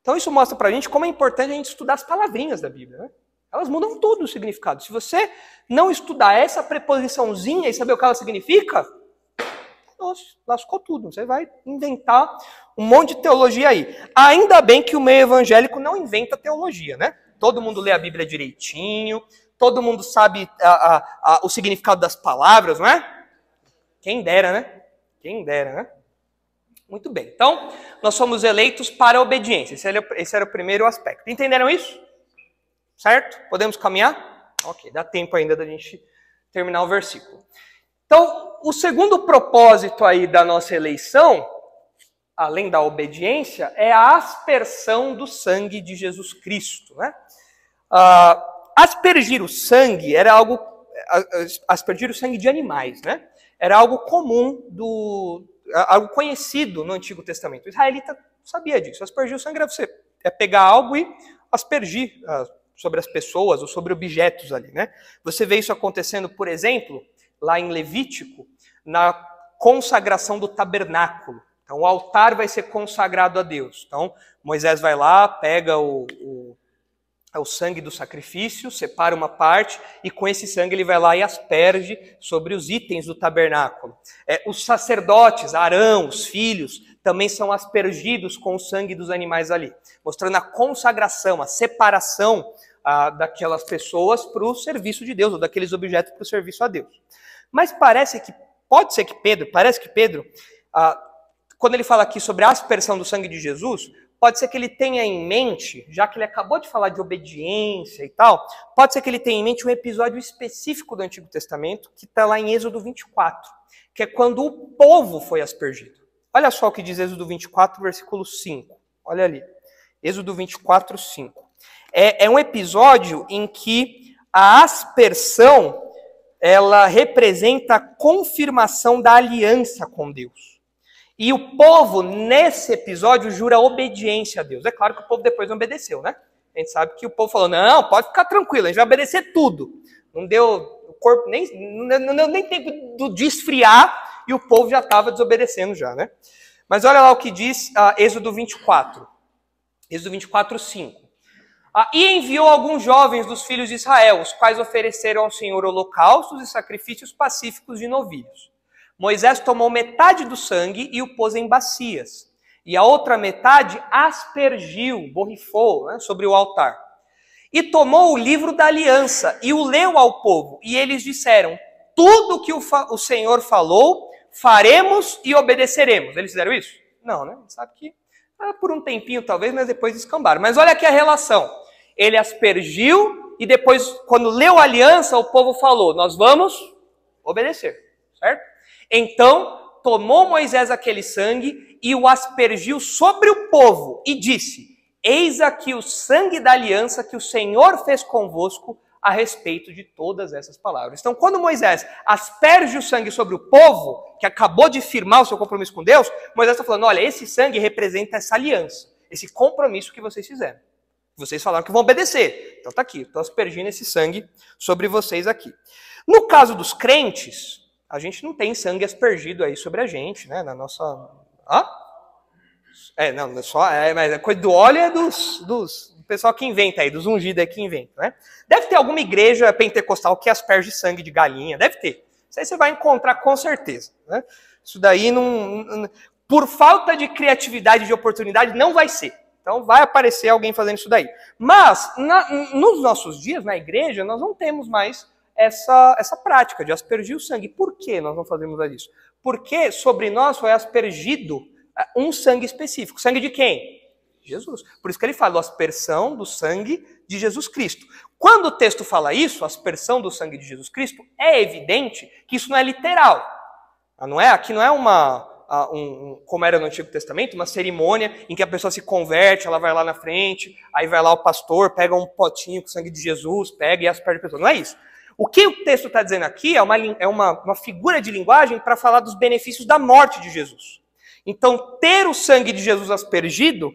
Então isso mostra pra gente como é importante a gente estudar as palavrinhas da Bíblia, né? Elas mudam tudo o significado. Se você não estudar essa preposiçãozinha e saber o que ela significa, nossa, lascou tudo. Você vai inventar um monte de teologia aí. Ainda bem que o meio evangélico não inventa teologia, né? Todo mundo lê a Bíblia direitinho, todo mundo sabe o significado das palavras, não é? Quem dera, né? Quem dera, né? Muito bem. Então, nós somos eleitos para a obediência. Esse era o primeiro aspecto. Entenderam isso? Certo? Podemos caminhar? Ok, dá tempo ainda da gente terminar o versículo. Então, o segundo propósito aí da nossa eleição, além da obediência, é a aspersão do sangue de Jesus Cristo, né? Aspergir o sangue era algo... Aspergir o sangue de animais, né? Era algo comum, algo conhecido no Antigo Testamento. O israelita sabia disso. Aspergir o sangue era você pegar algo e aspergir sobre as pessoas ou sobre objetos ali, né? Você vê isso acontecendo, por exemplo, lá em Levítico, na consagração do tabernáculo. Então, o altar vai ser consagrado a Deus. Então, Moisés vai lá, pega o sangue do sacrifício, separa uma parte e com esse sangue ele vai lá e asperge sobre os itens do tabernáculo. Os sacerdotes, Arão, os filhos, também são aspergidos com o sangue dos animais ali, mostrando a consagração, a separação daquelas pessoas para o serviço de Deus, ou daqueles objetos para o serviço a Deus. Mas parece que Pedro, quando ele fala aqui sobre a aspersão do sangue de Jesus, pode ser que ele tenha em mente, já que ele acabou de falar de obediência e tal, pode ser que ele tenha em mente um episódio específico do Antigo Testamento, que está lá em Êxodo 24, que é quando o povo foi aspergido. Olha só o que diz Êxodo 24, versículo 5. Olha ali. Êxodo 24, 5. É um episódio em que a aspersão, ela representa a confirmação da aliança com Deus. E o povo, nesse episódio, jura obediência a Deus. É claro que o povo depois não obedeceu, né? A gente sabe que o povo falou, não, pode ficar tranquilo, a gente vai obedecer tudo. Não deu o corpo, nem tempo de esfriar, e o povo já estava desobedecendo já, né? Mas olha lá o que diz Êxodo 24. Êxodo 24, 5. E enviou alguns jovens dos filhos de Israel, os quais ofereceram ao Senhor holocaustos e sacrifícios pacíficos de novilhos. Moisés tomou metade do sangue e o pôs em bacias, e a outra metade aspergiu, borrifou, né, sobre o altar. E tomou o livro da aliança e o leu ao povo, e eles disseram, tudo que o Senhor falou, faremos e obedeceremos. Eles fizeram isso? Não, né? Sabe que por um tempinho talvez, mas depois descambaram. Mas olha aqui a relação. Ele aspergiu e depois, quando leu a aliança, o povo falou, nós vamos obedecer, certo? Então, tomou Moisés aquele sangue e o aspergiu sobre o povo e disse, eis aqui o sangue da aliança que o Senhor fez convosco a respeito de todas essas palavras. Então, quando Moisés asperge o sangue sobre o povo, que acabou de firmar o seu compromisso com Deus, Moisés está falando, olha, esse sangue representa essa aliança, esse compromisso que vocês fizeram. Vocês falaram que vão obedecer. Então está aqui, estou aspergindo esse sangue sobre vocês aqui. No caso dos crentes, a gente não tem sangue aspergido aí sobre a gente, né? Na nossa... mas a coisa do óleo é dos pessoal que inventa aí, dos ungidos aí que inventa, né? Deve ter alguma igreja pentecostal que asperge sangue de galinha, deve ter. Isso aí você vai encontrar com certeza, né? Isso daí, por falta de criatividade e de oportunidade, não vai ser. Então vai aparecer alguém fazendo isso daí. Mas, nos nossos dias, na igreja, nós não temos mais essa prática de aspergir o sangue. Por que nós não fazemos isso? Porque sobre nós foi aspergido um sangue específico. Sangue de quem? Jesus. Por isso que ele fala, aspersão do sangue de Jesus Cristo. Quando o texto fala isso, aspersão do sangue de Jesus Cristo, é evidente que isso não é literal. Aqui não é como era no Antigo Testamento, uma cerimônia em que a pessoa se converte, ela vai lá na frente, aí vai lá o pastor, pega um potinho com sangue de Jesus, pega e asperge a pessoa. Não é isso. O que o texto está dizendo aqui é uma figura de linguagem para falar dos benefícios da morte de Jesus. Então, ter o sangue de Jesus aspergido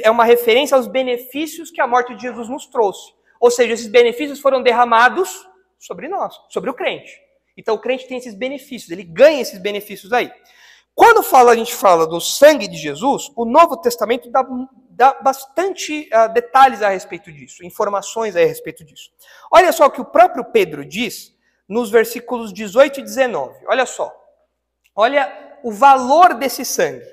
é uma referência aos benefícios que a morte de Jesus nos trouxe. Ou seja, esses benefícios foram derramados sobre nós, sobre o crente. Então, o crente tem esses benefícios, ele ganha esses benefícios aí. Quando a gente fala do sangue de Jesus, o Novo Testamento dá bastante detalhes a respeito disso, informações a respeito disso. Olha só o que o próprio Pedro diz nos versículos 18 e 19. Olha só. Olha o valor desse sangue.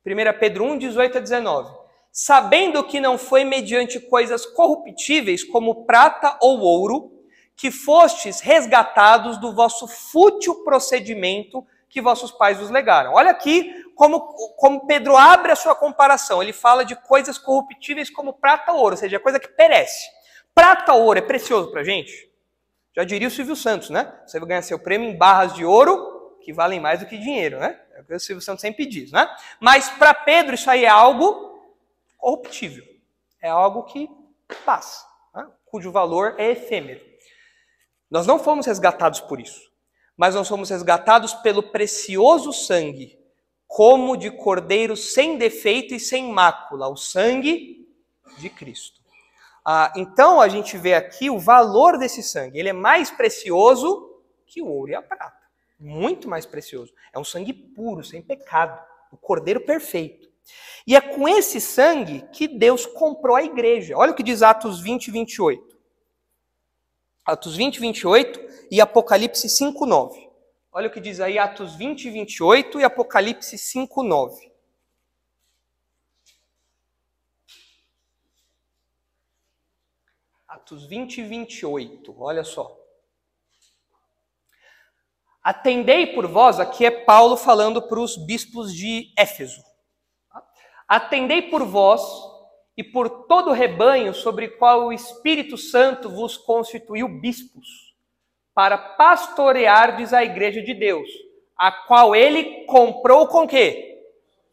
1 Pedro 1, 18 a 19. Sabendo que não foi mediante coisas corruptíveis como prata ou ouro, que fostes resgatados do vosso fútil procedimento que vossos pais vos legaram. Olha aqui como Pedro abre a sua comparação. Ele fala de coisas corruptíveis como prata ou ouro, ou seja, coisa que perece. Prata ou ouro é precioso pra gente? Já diria o Silvio Santos, né? Você vai ganhar seu prêmio em barras de ouro, que valem mais do que dinheiro, né? É o que o Silvio Santos sempre diz, né? Mas para Pedro isso aí é algo corruptível. É algo que passa, né? Cujo valor é efêmero. Nós não fomos resgatados por isso, mas nós fomos resgatados pelo precioso sangue, como de cordeiro sem defeito e sem mácula, o sangue de Cristo. Então a gente vê aqui o valor desse sangue. Ele é mais precioso que o ouro e a prata. Muito mais precioso. É um sangue puro, sem pecado. O cordeiro perfeito. E é com esse sangue que Deus comprou a igreja. Olha o que diz Atos 20, 28. Atos 20, 28 e Apocalipse 5, 9. Olha o que diz aí Atos 20, 28 e Apocalipse 5, 9. Atos 20, 28, olha só. Atendei por vós, aqui é Paulo falando para os bispos de Éfeso. Atendei por vós e por todo o rebanho sobre o qual o Espírito Santo vos constituiu bispos, para pastoreardes a igreja de Deus, a qual ele comprou com quê?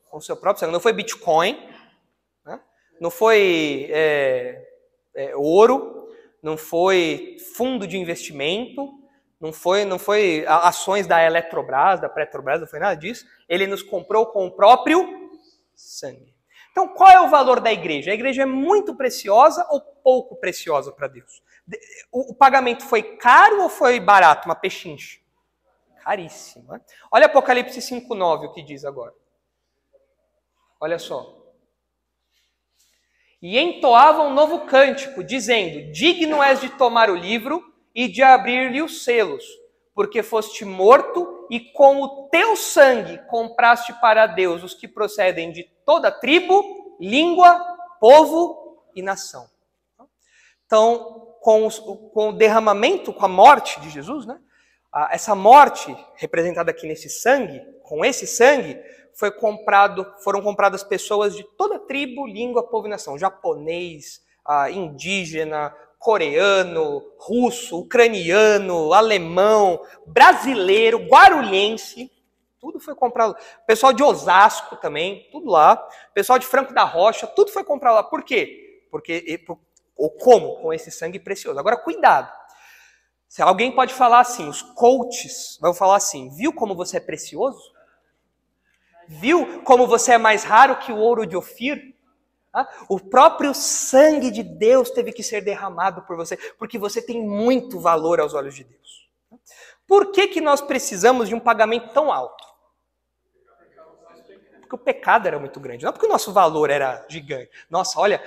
Com seu próprio sangue. Não foi Bitcoin, né? Não foi ouro, não foi fundo de investimento, não foi ações da Eletrobras, da Petrobras, não foi nada disso. Ele nos comprou com o próprio sangue. Então, qual é o valor da igreja? A igreja é muito preciosa ou pouco preciosa para Deus? O pagamento foi caro ou foi barato? Uma pechincha? Caríssimo. Né? Olha Apocalipse 5,9, o que diz agora. Olha só. E entoavam um novo cântico, dizendo: digno és de tomar o livro e de abrir-lhe os selos, porque foste morto e com o teu sangue compraste para Deus os que procedem de toda tribo, língua, povo e nação. Então, com o derramamento, com a morte de Jesus, né? Essa morte representada aqui nesse sangue, com esse sangue, foram compradas pessoas de toda tribo, língua, povo e nação. Japonês, indígena, coreano, russo, ucraniano, alemão, brasileiro, guarulhense. Tudo foi comprado. Pessoal de Osasco também, tudo lá. Pessoal de Franco da Rocha, tudo foi comprado lá. Por quê? Como? Com esse sangue precioso. Agora, cuidado. Se alguém pode falar assim, os coaches vão falar assim: viu como você é precioso? Viu como você é mais raro que o ouro de Ofir? O próprio sangue de Deus teve que ser derramado por você, porque você tem muito valor aos olhos de Deus. Por que nós precisamos de um pagamento tão alto? Porque o pecado era muito grande, não porque o nosso valor era gigante. Nossa, olha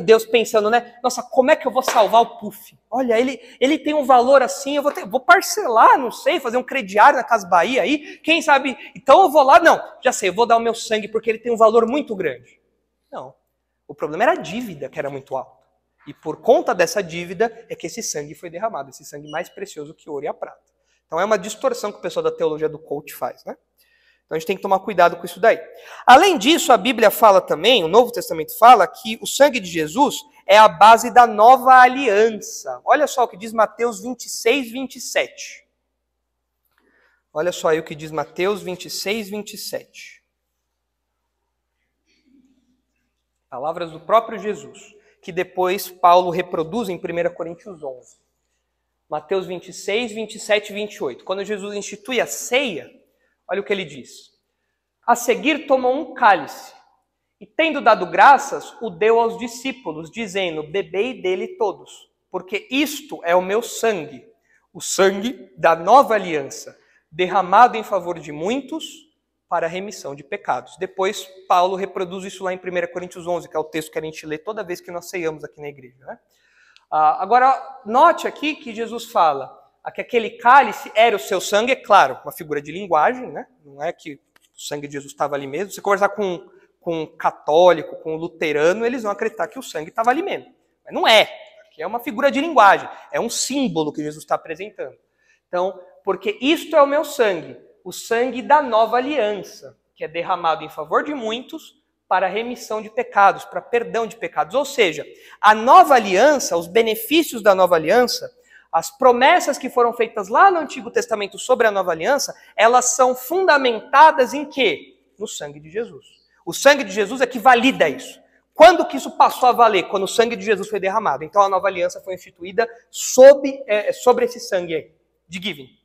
Deus pensando, né? Nossa, como é que eu vou salvar o Puff? Olha, ele tem um valor assim, eu vou parcelar, não sei, fazer um crediário na Casa Bahia aí, quem sabe? Então eu vou lá, não, já sei, eu vou dar o meu sangue porque ele tem um valor muito grande. Não, o problema era a dívida que era muito alta. E por conta dessa dívida é que esse sangue foi derramado, esse sangue mais precioso que o ouro e a prata. Então é uma distorção que o pessoal da teologia do coach faz, né? Então a gente tem que tomar cuidado com isso daí. Além disso, a Bíblia fala também, o Novo Testamento fala, que o sangue de Jesus é a base da nova aliança. Olha só o que diz Mateus 26, 27. Olha só aí o que diz Mateus 26, 27. Palavras do próprio Jesus, que depois Paulo reproduz em 1 Coríntios 11. Mateus 26, 27 e 28. Quando Jesus institui a ceia, olha o que ele diz. A seguir tomou um cálice, e tendo dado graças, o deu aos discípulos, dizendo: bebei dele todos, porque isto é o meu sangue, o sangue da nova aliança, derramado em favor de muitos para a remissão de pecados. Depois, Paulo reproduz isso lá em 1 Coríntios 11, que é o texto que a gente lê toda vez que nós ceiamos aqui na igreja. Né? Agora, note aqui que Jesus fala que aquele cálice era o seu sangue, é claro, uma figura de linguagem, né? Não é que o sangue de Jesus estava ali mesmo. Se você conversar com um católico, com um luterano, eles vão acreditar que o sangue estava ali mesmo. Mas não é. Aqui é uma figura de linguagem, é um símbolo que Jesus está apresentando. Então, porque isto é o meu sangue, o sangue da nova aliança, que é derramado em favor de muitos para remissão de pecados, para perdão de pecados. Ou seja, a nova aliança, os benefícios da nova aliança, as promessas que foram feitas lá no Antigo Testamento sobre a nova aliança, elas são fundamentadas em quê? No sangue de Jesus. O sangue de Jesus é que valida isso. Quando que isso passou a valer? Quando o sangue de Jesus foi derramado. Então a nova aliança foi instituída sobre esse sangue aí, de giving.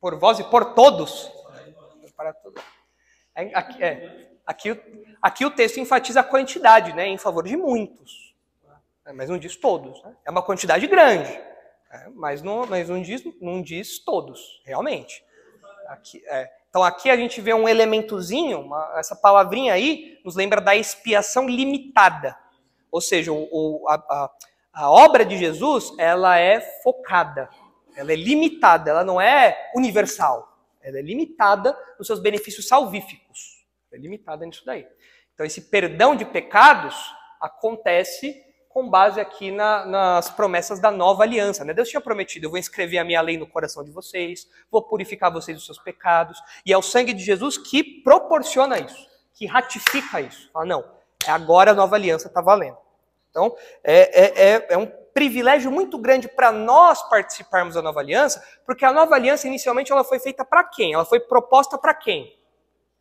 Por vós e por todos. Para todos. Aqui o texto enfatiza a quantidade, né, em favor de muitos. Mas não diz todos. Né? É uma quantidade grande. Mas não diz todos, realmente. Então aqui a gente vê um elementozinho, essa palavrinha aí nos lembra da expiação limitada. Ou seja, a obra de Jesus, ela é focada. Ela é limitada, ela não é universal. Ela é limitada nos seus benefícios salvíficos. Ela é limitada nisso daí. Então esse perdão de pecados acontece com base aqui nas promessas da nova aliança. Né? Deus tinha prometido, eu vou escrever a minha lei no coração de vocês, vou purificar vocês dos seus pecados. E é o sangue de Jesus que proporciona isso, que ratifica isso. Fala, não, agora a nova aliança está valendo. Então, é um privilégio muito grande para nós participarmos da nova aliança, porque a nova aliança, inicialmente, ela foi feita para quem? Ela foi proposta para quem?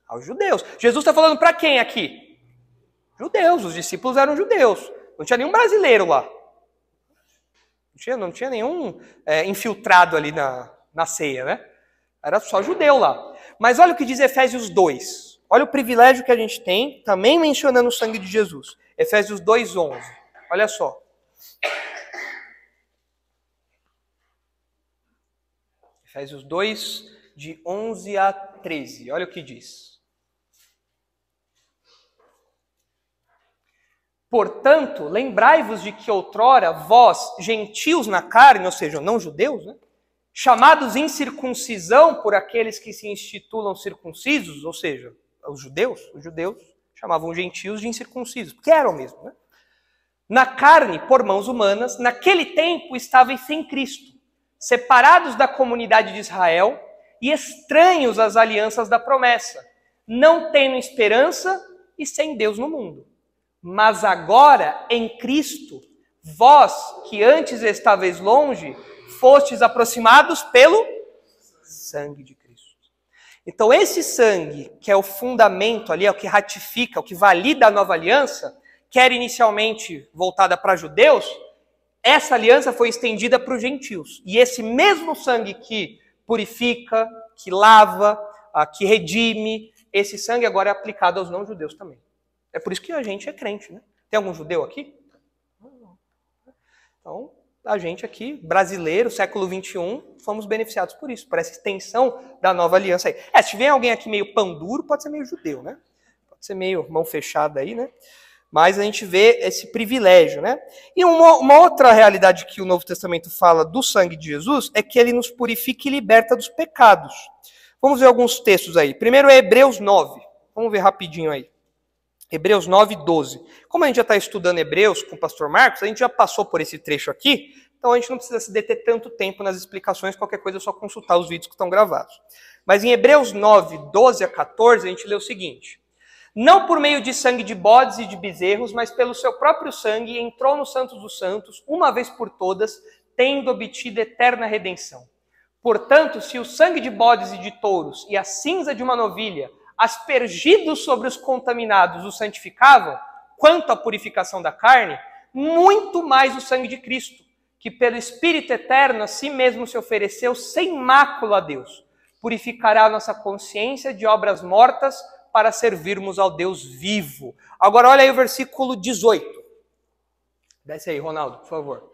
Aos judeus. Jesus está falando para quem aqui? Judeus. Os discípulos eram judeus. Não tinha nenhum brasileiro lá. Não tinha nenhum infiltrado ali na ceia, né? Era só judeu lá. Mas olha o que diz Efésios 2. Olha o privilégio que a gente tem, também mencionando o sangue de Jesus. Efésios 2:11. Olha só. Efésios 2, de 11 a 13. Olha o que diz. Portanto, lembrai-vos de que outrora vós, gentios na carne, ou seja, não judeus, né? Chamados em circuncisão por aqueles que se institulam circuncisos, ou seja, os judeus chamavam gentios de incircuncisos, porque eram mesmo, né? Na carne, por mãos humanas, naquele tempo estáveis sem Cristo, separados da comunidade de Israel e estranhos às alianças da promessa, não tendo esperança e sem Deus no mundo. Mas agora, em Cristo, vós, que antes estáveis longe, fostes aproximados pelo sangue de Cristo. Então esse sangue, que é o fundamento ali, é o que ratifica, o que valida a nova aliança, que era inicialmente voltada para judeus, essa aliança foi estendida para os gentios. E esse mesmo sangue que purifica, que lava, que redime, esse sangue agora é aplicado aos não-judeus também. É por isso que a gente é crente, né? Tem algum judeu aqui? Não. Então, a gente aqui, brasileiro, século XXI, fomos beneficiados por isso, por essa extensão da nova aliança aí. Se tiver alguém aqui meio pão duro, pode ser meio judeu, né? Pode ser meio mão fechada aí, né? Mas a gente vê esse privilégio, né? E uma outra realidade que o Novo Testamento fala do sangue de Jesus é que ele nos purifica e liberta dos pecados. Vamos ver alguns textos aí. Primeiro é Hebreus 9. Vamos ver rapidinho aí. Hebreus 9:12. Como a gente já está estudando Hebreus com o pastor Marcos, a gente já passou por esse trecho aqui, então a gente não precisa se deter tanto tempo nas explicações, qualquer coisa é só consultar os vídeos que estão gravados. Mas em Hebreus 9:12 a 14, a gente lê o seguinte: não por meio de sangue de bodes e de bezerros, mas pelo seu próprio sangue entrou no Santos dos Santos, uma vez por todas, tendo obtido eterna redenção. Portanto, se o sangue de bodes e de touros e a cinza de uma novilha, aspergidos sobre os contaminados, os santificavam, quanto à purificação da carne, muito mais o sangue de Cristo, que pelo Espírito Eterno a si mesmo se ofereceu sem mácula a Deus, purificará a nossa consciência de obras mortas para servirmos ao Deus vivo. Agora olha aí o versículo 18. Desce aí, Ronaldo, por favor.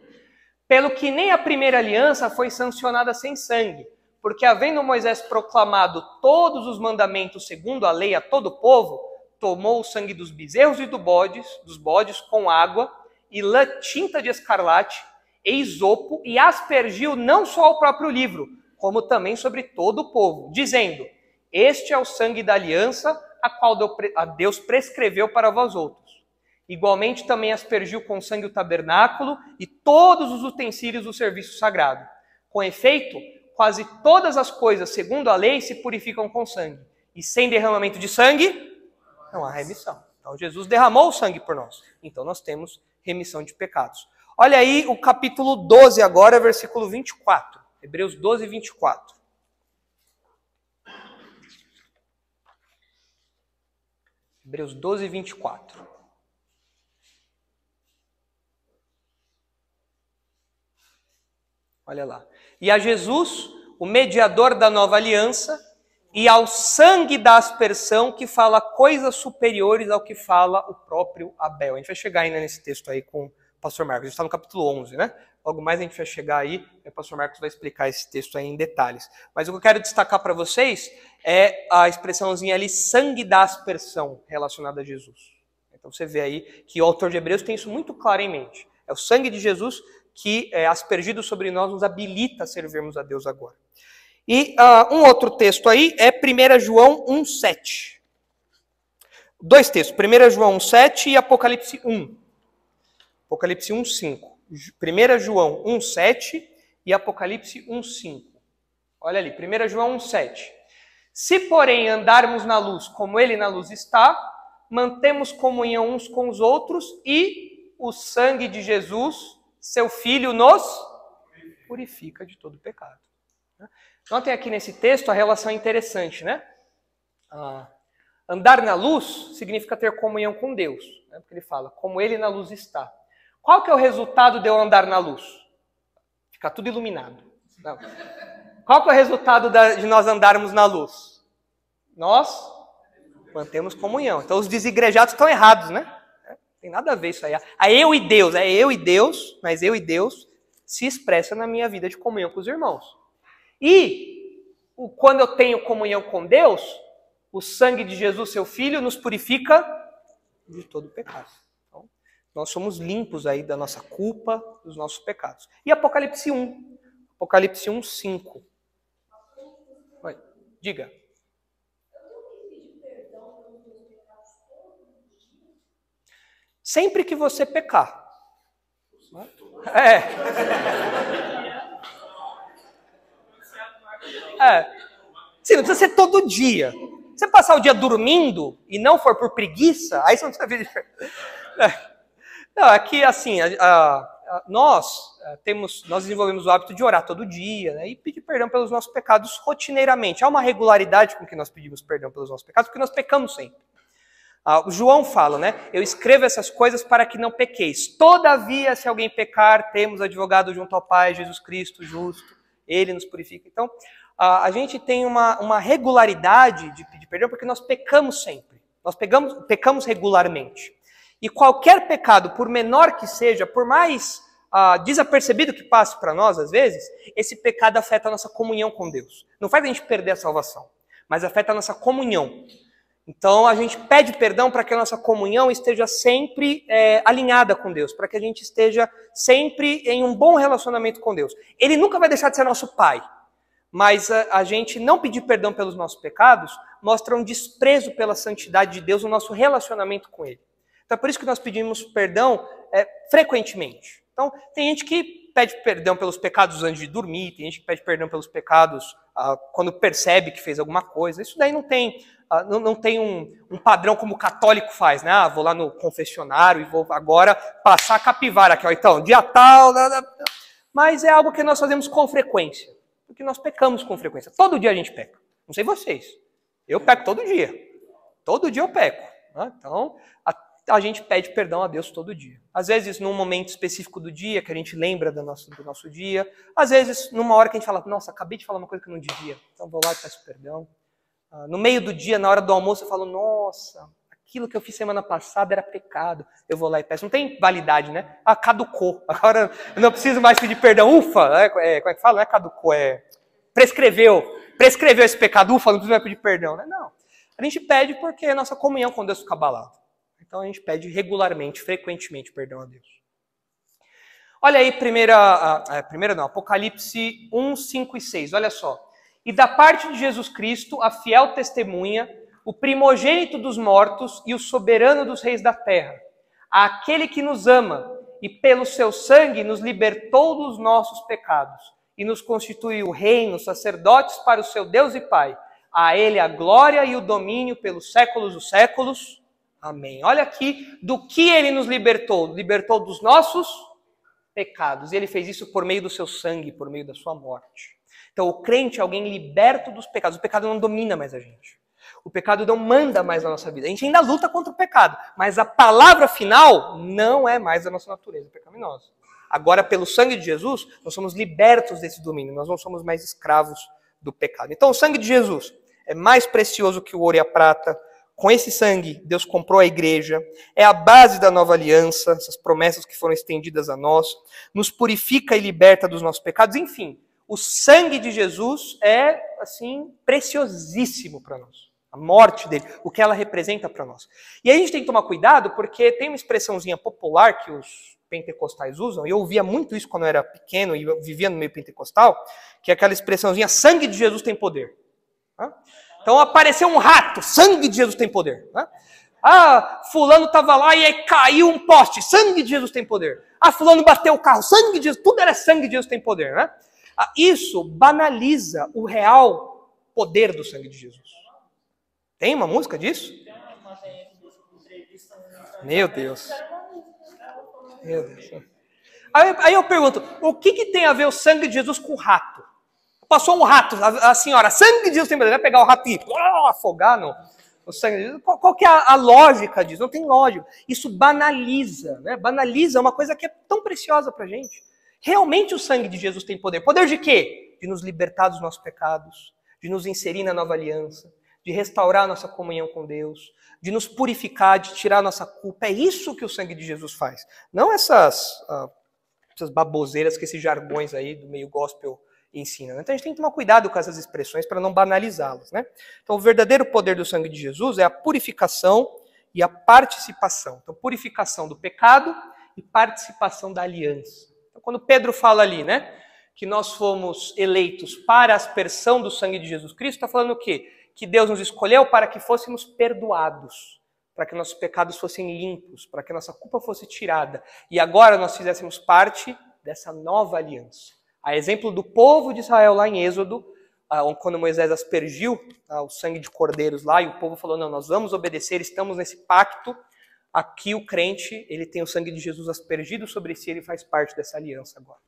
Pelo que nem a primeira aliança foi sancionada sem sangue, porque havendo Moisés proclamado todos os mandamentos segundo a lei a todo o povo, tomou o sangue dos bezerros e dos bodes com água e lã tinta de escarlate e isopo e aspergiu não só ao próprio livro, como também sobre todo o povo, dizendo: este é o sangue da aliança, a qual Deus prescreveu para vós outros. Igualmente também aspergiu com sangue o tabernáculo e todos os utensílios do serviço sagrado. Com efeito, quase todas as coisas, segundo a lei, se purificam com sangue. E sem derramamento de sangue, não há remissão. Então Jesus derramou o sangue por nós. Então nós temos remissão de pecados. Olha aí o capítulo 12 agora, versículo 24. Hebreus 12, 24. Hebreus 12, 24. Olha lá. E a Jesus, o mediador da nova aliança, e ao sangue da aspersão, que fala coisas superiores ao que fala o próprio Abel. A gente vai chegar ainda nesse texto aí com o pastor Marcos. A gente está no capítulo 11, né? Logo mais a gente vai chegar aí, e o pastor Marcos vai explicar esse texto aí em detalhes. Mas o que eu quero destacar para vocês é a expressãozinha ali, sangue da aspersão, relacionada a Jesus. Então você vê aí que o autor de Hebreus tem isso muito claro em mente. É o sangue de Jesus que é aspergido sobre nós, nos habilita a servirmos a Deus agora. E um outro texto aí é 1 João 1,7. Dois textos, 1 João 1,7 e Apocalipse 1. Apocalipse 1,5. 1 João 1,7 e Apocalipse 1,5. Olha ali, 1 João 1,7. Se, porém, andarmos na luz como ele na luz está, mantemos comunhão uns com os outros e o sangue de Jesus, seu Filho, nos purifica de todo pecado. Notem aqui nesse texto a relação interessante, né? Andar na luz significa ter comunhão com Deus, né? Porque ele fala, como ele na luz está. Qual que é o resultado de eu andar na luz? Ficar tudo iluminado. Não. Qual que é o resultado de nós andarmos na luz? Nós mantemos comunhão. Então os desigrejados estão errados, né? Tem nada a ver isso aí. Eu e Deus, mas eu e Deus se expressa na minha vida de comunhão com os irmãos. E quando eu tenho comunhão com Deus, o sangue de Jesus, seu Filho, nos purifica de todo pecado. Então, nós somos limpos aí da nossa culpa, dos nossos pecados. E Apocalipse 1. Apocalipse 1, 5. Vai, diga. Sempre que você pecar. Sim, não precisa ser todo dia. Se você passar o dia dormindo e não for por preguiça, aí você não precisa pedir perdão. Não, aqui assim, nós desenvolvemos o hábito de orar todo dia, né, e pedir perdão pelos nossos pecados rotineiramente. Há uma regularidade com que nós pedimos perdão pelos nossos pecados, porque nós pecamos sempre. O João fala, né? Eu escrevo essas coisas para que não pequeis. Todavia, se alguém pecar, temos advogado junto ao Pai, Jesus Cristo, justo. Ele nos purifica. Então, a gente tem uma regularidade de pedir perdão porque nós pecamos sempre. Nós pecamos regularmente. E qualquer pecado, por menor que seja, por mais desapercebido que passe para nós, às vezes, esse pecado afeta a nossa comunhão com Deus. Não faz a gente perder a salvação, mas afeta a nossa comunhão. Então, a gente pede perdão para que a nossa comunhão esteja sempre alinhada com Deus, para que a gente esteja sempre em um bom relacionamento com Deus. Ele nunca vai deixar de ser nosso Pai, mas a gente não pedir perdão pelos nossos pecados mostra um desprezo pela santidade de Deus no nosso relacionamento com Ele. Então, é por isso que nós pedimos perdão frequentemente. Então, tem gente que pede perdão pelos pecados antes de dormir, tem gente que pede perdão pelos pecados quando percebe que fez alguma coisa. Isso daí não tem um padrão como o católico faz, né? Vou lá no confessionário e vou agora passar a capivara aqui, ó. Então, dia tal... Mas é algo que nós fazemos com frequência, porque nós pecamos com frequência. Todo dia a gente peca. Não sei vocês. Eu peco todo dia. Todo dia eu peco. Né? Então, a gente pede perdão a Deus todo dia. Às vezes, num momento específico do dia, que a gente lembra do nosso dia. Às vezes, numa hora que a gente fala, nossa, acabei de falar uma coisa que eu não devia. Então, vou lá e peço perdão. No meio do dia, na hora do almoço, eu falo, nossa, aquilo que eu fiz semana passada era pecado. Eu vou lá e peço. Não tem validade, né? Caducou. Agora eu não preciso mais pedir perdão. Ufa! Como é que fala? Não é caducou, prescreveu. Prescreveu esse pecado. Ufa, não preciso mais pedir perdão. Né? Não. A gente pede porque a nossa comunhão com Deus fica abalada. Então a gente pede regularmente, frequentemente perdão a Deus. Olha aí, Apocalipse 1, 5 e 6. Olha só. E da parte de Jesus Cristo, a fiel testemunha, o primogênito dos mortos e o soberano dos reis da terra, aquele que nos ama e pelo seu sangue nos libertou dos nossos pecados e nos constituiu reino, sacerdotes para o seu Deus e Pai. A ele a glória e o domínio pelos séculos dos séculos. Amém. Olha aqui do que ele nos libertou. Libertou dos nossos pecados. E ele fez isso por meio do seu sangue, por meio da sua morte. Então o crente é alguém liberto dos pecados. O pecado não domina mais a gente. O pecado não manda mais na nossa vida. A gente ainda luta contra o pecado, mas a palavra final não é mais a nossa natureza pecaminosa. Agora, pelo sangue de Jesus, nós somos libertos desse domínio. Nós não somos mais escravos do pecado. Então o sangue de Jesus é mais precioso que o ouro e a prata. Com esse sangue, Deus comprou a igreja, é a base da nova aliança, essas promessas que foram estendidas a nós, nos purifica e liberta dos nossos pecados. Enfim, o sangue de Jesus é, assim, preciosíssimo para nós. A morte dele, o que ela representa para nós. E aí a gente tem que tomar cuidado, porque tem uma expressãozinha popular que os pentecostais usam, e eu ouvia muito isso quando eu era pequeno e eu vivia no meio pentecostal, que é aquela expressãozinha, sangue de Jesus tem poder. Então apareceu um rato, sangue de Jesus tem poder. Fulano estava lá e aí caiu um poste, sangue de Jesus tem poder. Fulano bateu o carro, sangue de Jesus, tudo era sangue de Jesus tem poder. Né? Isso banaliza o real poder do sangue de Jesus. Tem uma música disso? Meu Deus. Meu Deus. Aí eu pergunto, o que tem a ver o sangue de Jesus com o rato? Passou um rato, a senhora, sangue de Jesus tem poder, vai pegar o rato e afogar no sangue de Jesus? Qual que é a lógica disso? Não tem lógica. Isso banaliza, né? Banaliza uma coisa que é tão preciosa pra gente. Realmente o sangue de Jesus tem poder. Poder de quê? De nos libertar dos nossos pecados, de nos inserir na nova aliança, de restaurar a nossa comunhão com Deus, de nos purificar, de tirar a nossa culpa. É isso que o sangue de Jesus faz. Não essas baboseiras que esses jargões aí do meio gospel ensinam. Então a gente tem que tomar cuidado com essas expressões para não banalizá-las. Né? Então o verdadeiro poder do sangue de Jesus é a purificação e a participação. Então purificação do pecado e participação da aliança. Então, quando Pedro fala ali, né, que nós fomos eleitos para a aspersão do sangue de Jesus Cristo, está falando o quê? Que Deus nos escolheu para que fôssemos perdoados, para que nossos pecados fossem limpos, para que nossa culpa fosse tirada. E agora nós fizéssemos parte dessa nova aliança. A exemplo do povo de Israel lá em Êxodo, quando Moisés aspergiu o sangue de cordeiros lá, e o povo falou, não, nós vamos obedecer, estamos nesse pacto. Aqui o crente, ele tem o sangue de Jesus aspergido sobre si, ele faz parte dessa aliança agora.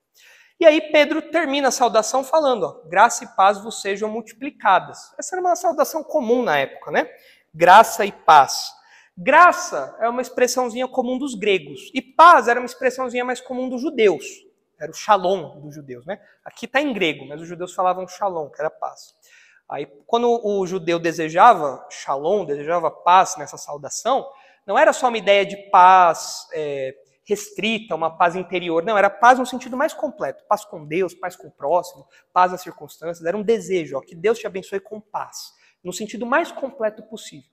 E aí Pedro termina a saudação falando, graça e paz vos sejam multiplicadas. Essa era uma saudação comum na época, né? Graça e paz. Graça é uma expressãozinha comum dos gregos, e paz era uma expressãozinha mais comum dos judeus. Era o shalom dos judeus, né? Aqui está em grego, mas os judeus falavam shalom, que era paz. Aí, quando o judeu desejava shalom, desejava paz nessa saudação, não era só uma ideia de paz restrita, uma paz interior. Não, era paz no sentido mais completo. Paz com Deus, paz com o próximo, paz nas circunstâncias. Era um desejo, que Deus te abençoe com paz, no sentido mais completo possível.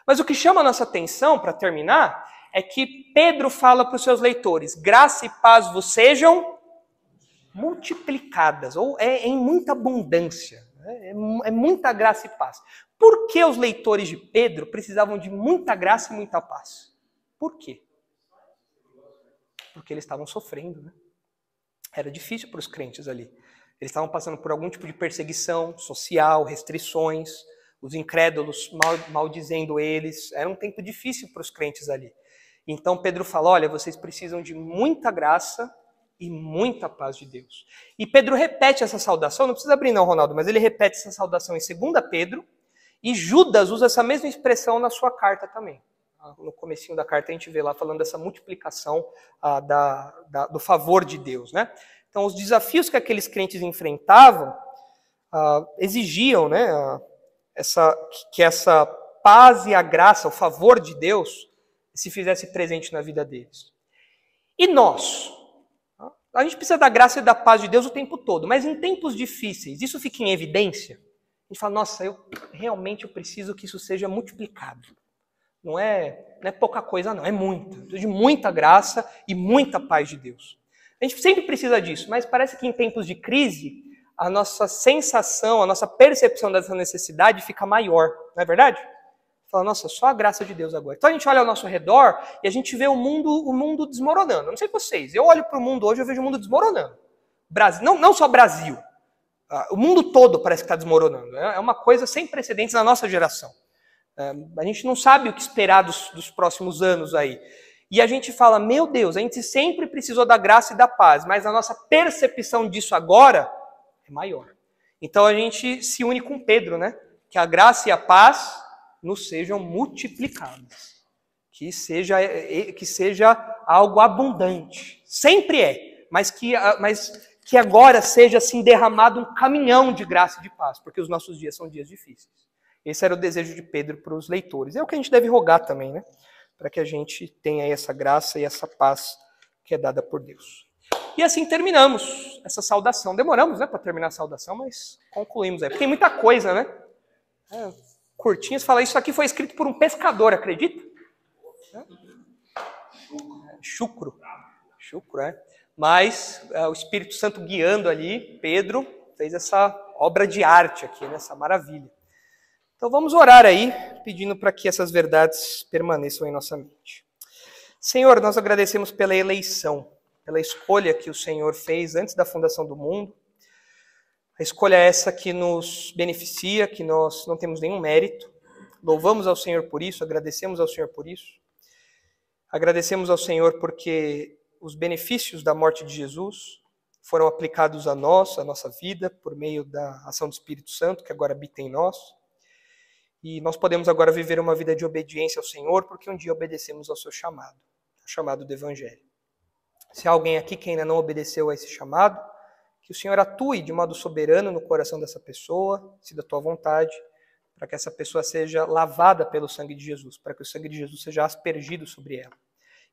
Mas o que chama a nossa atenção, para terminar, é que Pedro fala para os seus leitores, graça e paz vos sejam multiplicadas, ou em muita abundância, é muita graça e paz. Por que os leitores de Pedro precisavam de muita graça e muita paz? Por quê? Porque eles estavam sofrendo, né? Era difícil para os crentes ali. Eles estavam passando por algum tipo de perseguição social, restrições, os incrédulos maldizendo eles. Era um tempo difícil para os crentes ali. Então Pedro fala, olha, vocês precisam de muita graça e muita paz de Deus. E Pedro repete essa saudação, não precisa abrir não, Ronaldo, mas ele repete essa saudação em 2 Pedro, e Judas usa essa mesma expressão na sua carta também. No comecinho da carta a gente vê lá falando dessa multiplicação do favor de Deus. Né? Então os desafios que aqueles crentes enfrentavam exigiam, né, que essa paz e a graça, o favor de Deus, se fizesse presente na vida deles. E nós? A gente precisa da graça e da paz de Deus o tempo todo, mas em tempos difíceis, isso fica em evidência? A gente fala, nossa, eu preciso que isso seja multiplicado. Não é pouca coisa não, é muita. Preciso de muita graça e muita paz de Deus. A gente sempre precisa disso, mas parece que em tempos de crise, a nossa sensação, a nossa percepção dessa necessidade fica maior, não é verdade? Fala, nossa, só a graça de Deus agora. Então a gente olha ao nosso redor e a gente vê o mundo desmoronando. Eu não sei vocês, eu olho para o mundo hoje e eu vejo o mundo desmoronando. Brasil, não só Brasil, o mundo todo parece que está desmoronando. É uma coisa sem precedentes na nossa geração. A gente não sabe o que esperar dos próximos anos aí. E a gente fala, meu Deus, a gente sempre precisou da graça e da paz, mas a nossa percepção disso agora é maior. Então a gente se une com Pedro, né? Que a graça e a paz nos sejam multiplicadas. Que seja algo abundante. Sempre é, mas que agora seja assim derramado um caminhão de graça e de paz, porque os nossos dias são dias difíceis. Esse era o desejo de Pedro para os leitores. É o que a gente deve rogar também, né? Para que a gente tenha essa graça e essa paz que é dada por Deus. E assim terminamos essa saudação. Demoramos, né, para terminar a saudação, mas concluímos aí. Porque tem muita coisa, né? Curtinhas, fala, isso aqui foi escrito por um pescador, acredita? Chucro, é. Mas o Espírito Santo guiando ali, Pedro fez essa obra de arte aqui, nessa maravilha. Então vamos orar aí, pedindo para que essas verdades permaneçam em nossa mente. Senhor, nós agradecemos pela eleição, pela escolha que o Senhor fez antes da fundação do mundo. A escolha é essa que nos beneficia, que nós não temos nenhum mérito. Louvamos ao Senhor por isso, agradecemos ao Senhor por isso. Agradecemos ao Senhor porque os benefícios da morte de Jesus foram aplicados a nós, a nossa vida, por meio da ação do Espírito Santo, que agora habita em nós. E nós podemos agora viver uma vida de obediência ao Senhor, porque um dia obedecemos ao seu chamado, o chamado do Evangelho. Se há alguém aqui que ainda não obedeceu a esse chamado, que o Senhor atue de modo soberano no coração dessa pessoa, se da tua vontade, para que essa pessoa seja lavada pelo sangue de Jesus, para que o sangue de Jesus seja aspergido sobre ela.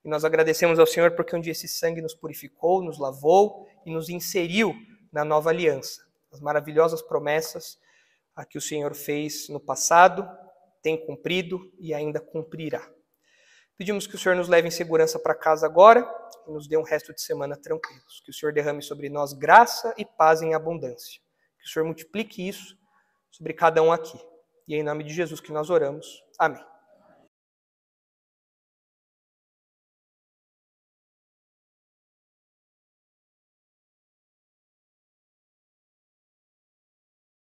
E nós agradecemos ao Senhor porque um dia esse sangue nos purificou, nos lavou e nos inseriu na nova aliança. As maravilhosas promessas a que o Senhor fez no passado, tem cumprido e ainda cumprirá. Pedimos que o Senhor nos leve em segurança para casa agora e nos dê um resto de semana tranquilos. Que o Senhor derrame sobre nós graça e paz em abundância. Que o Senhor multiplique isso sobre cada um aqui. E é em nome de Jesus que nós oramos. Amém.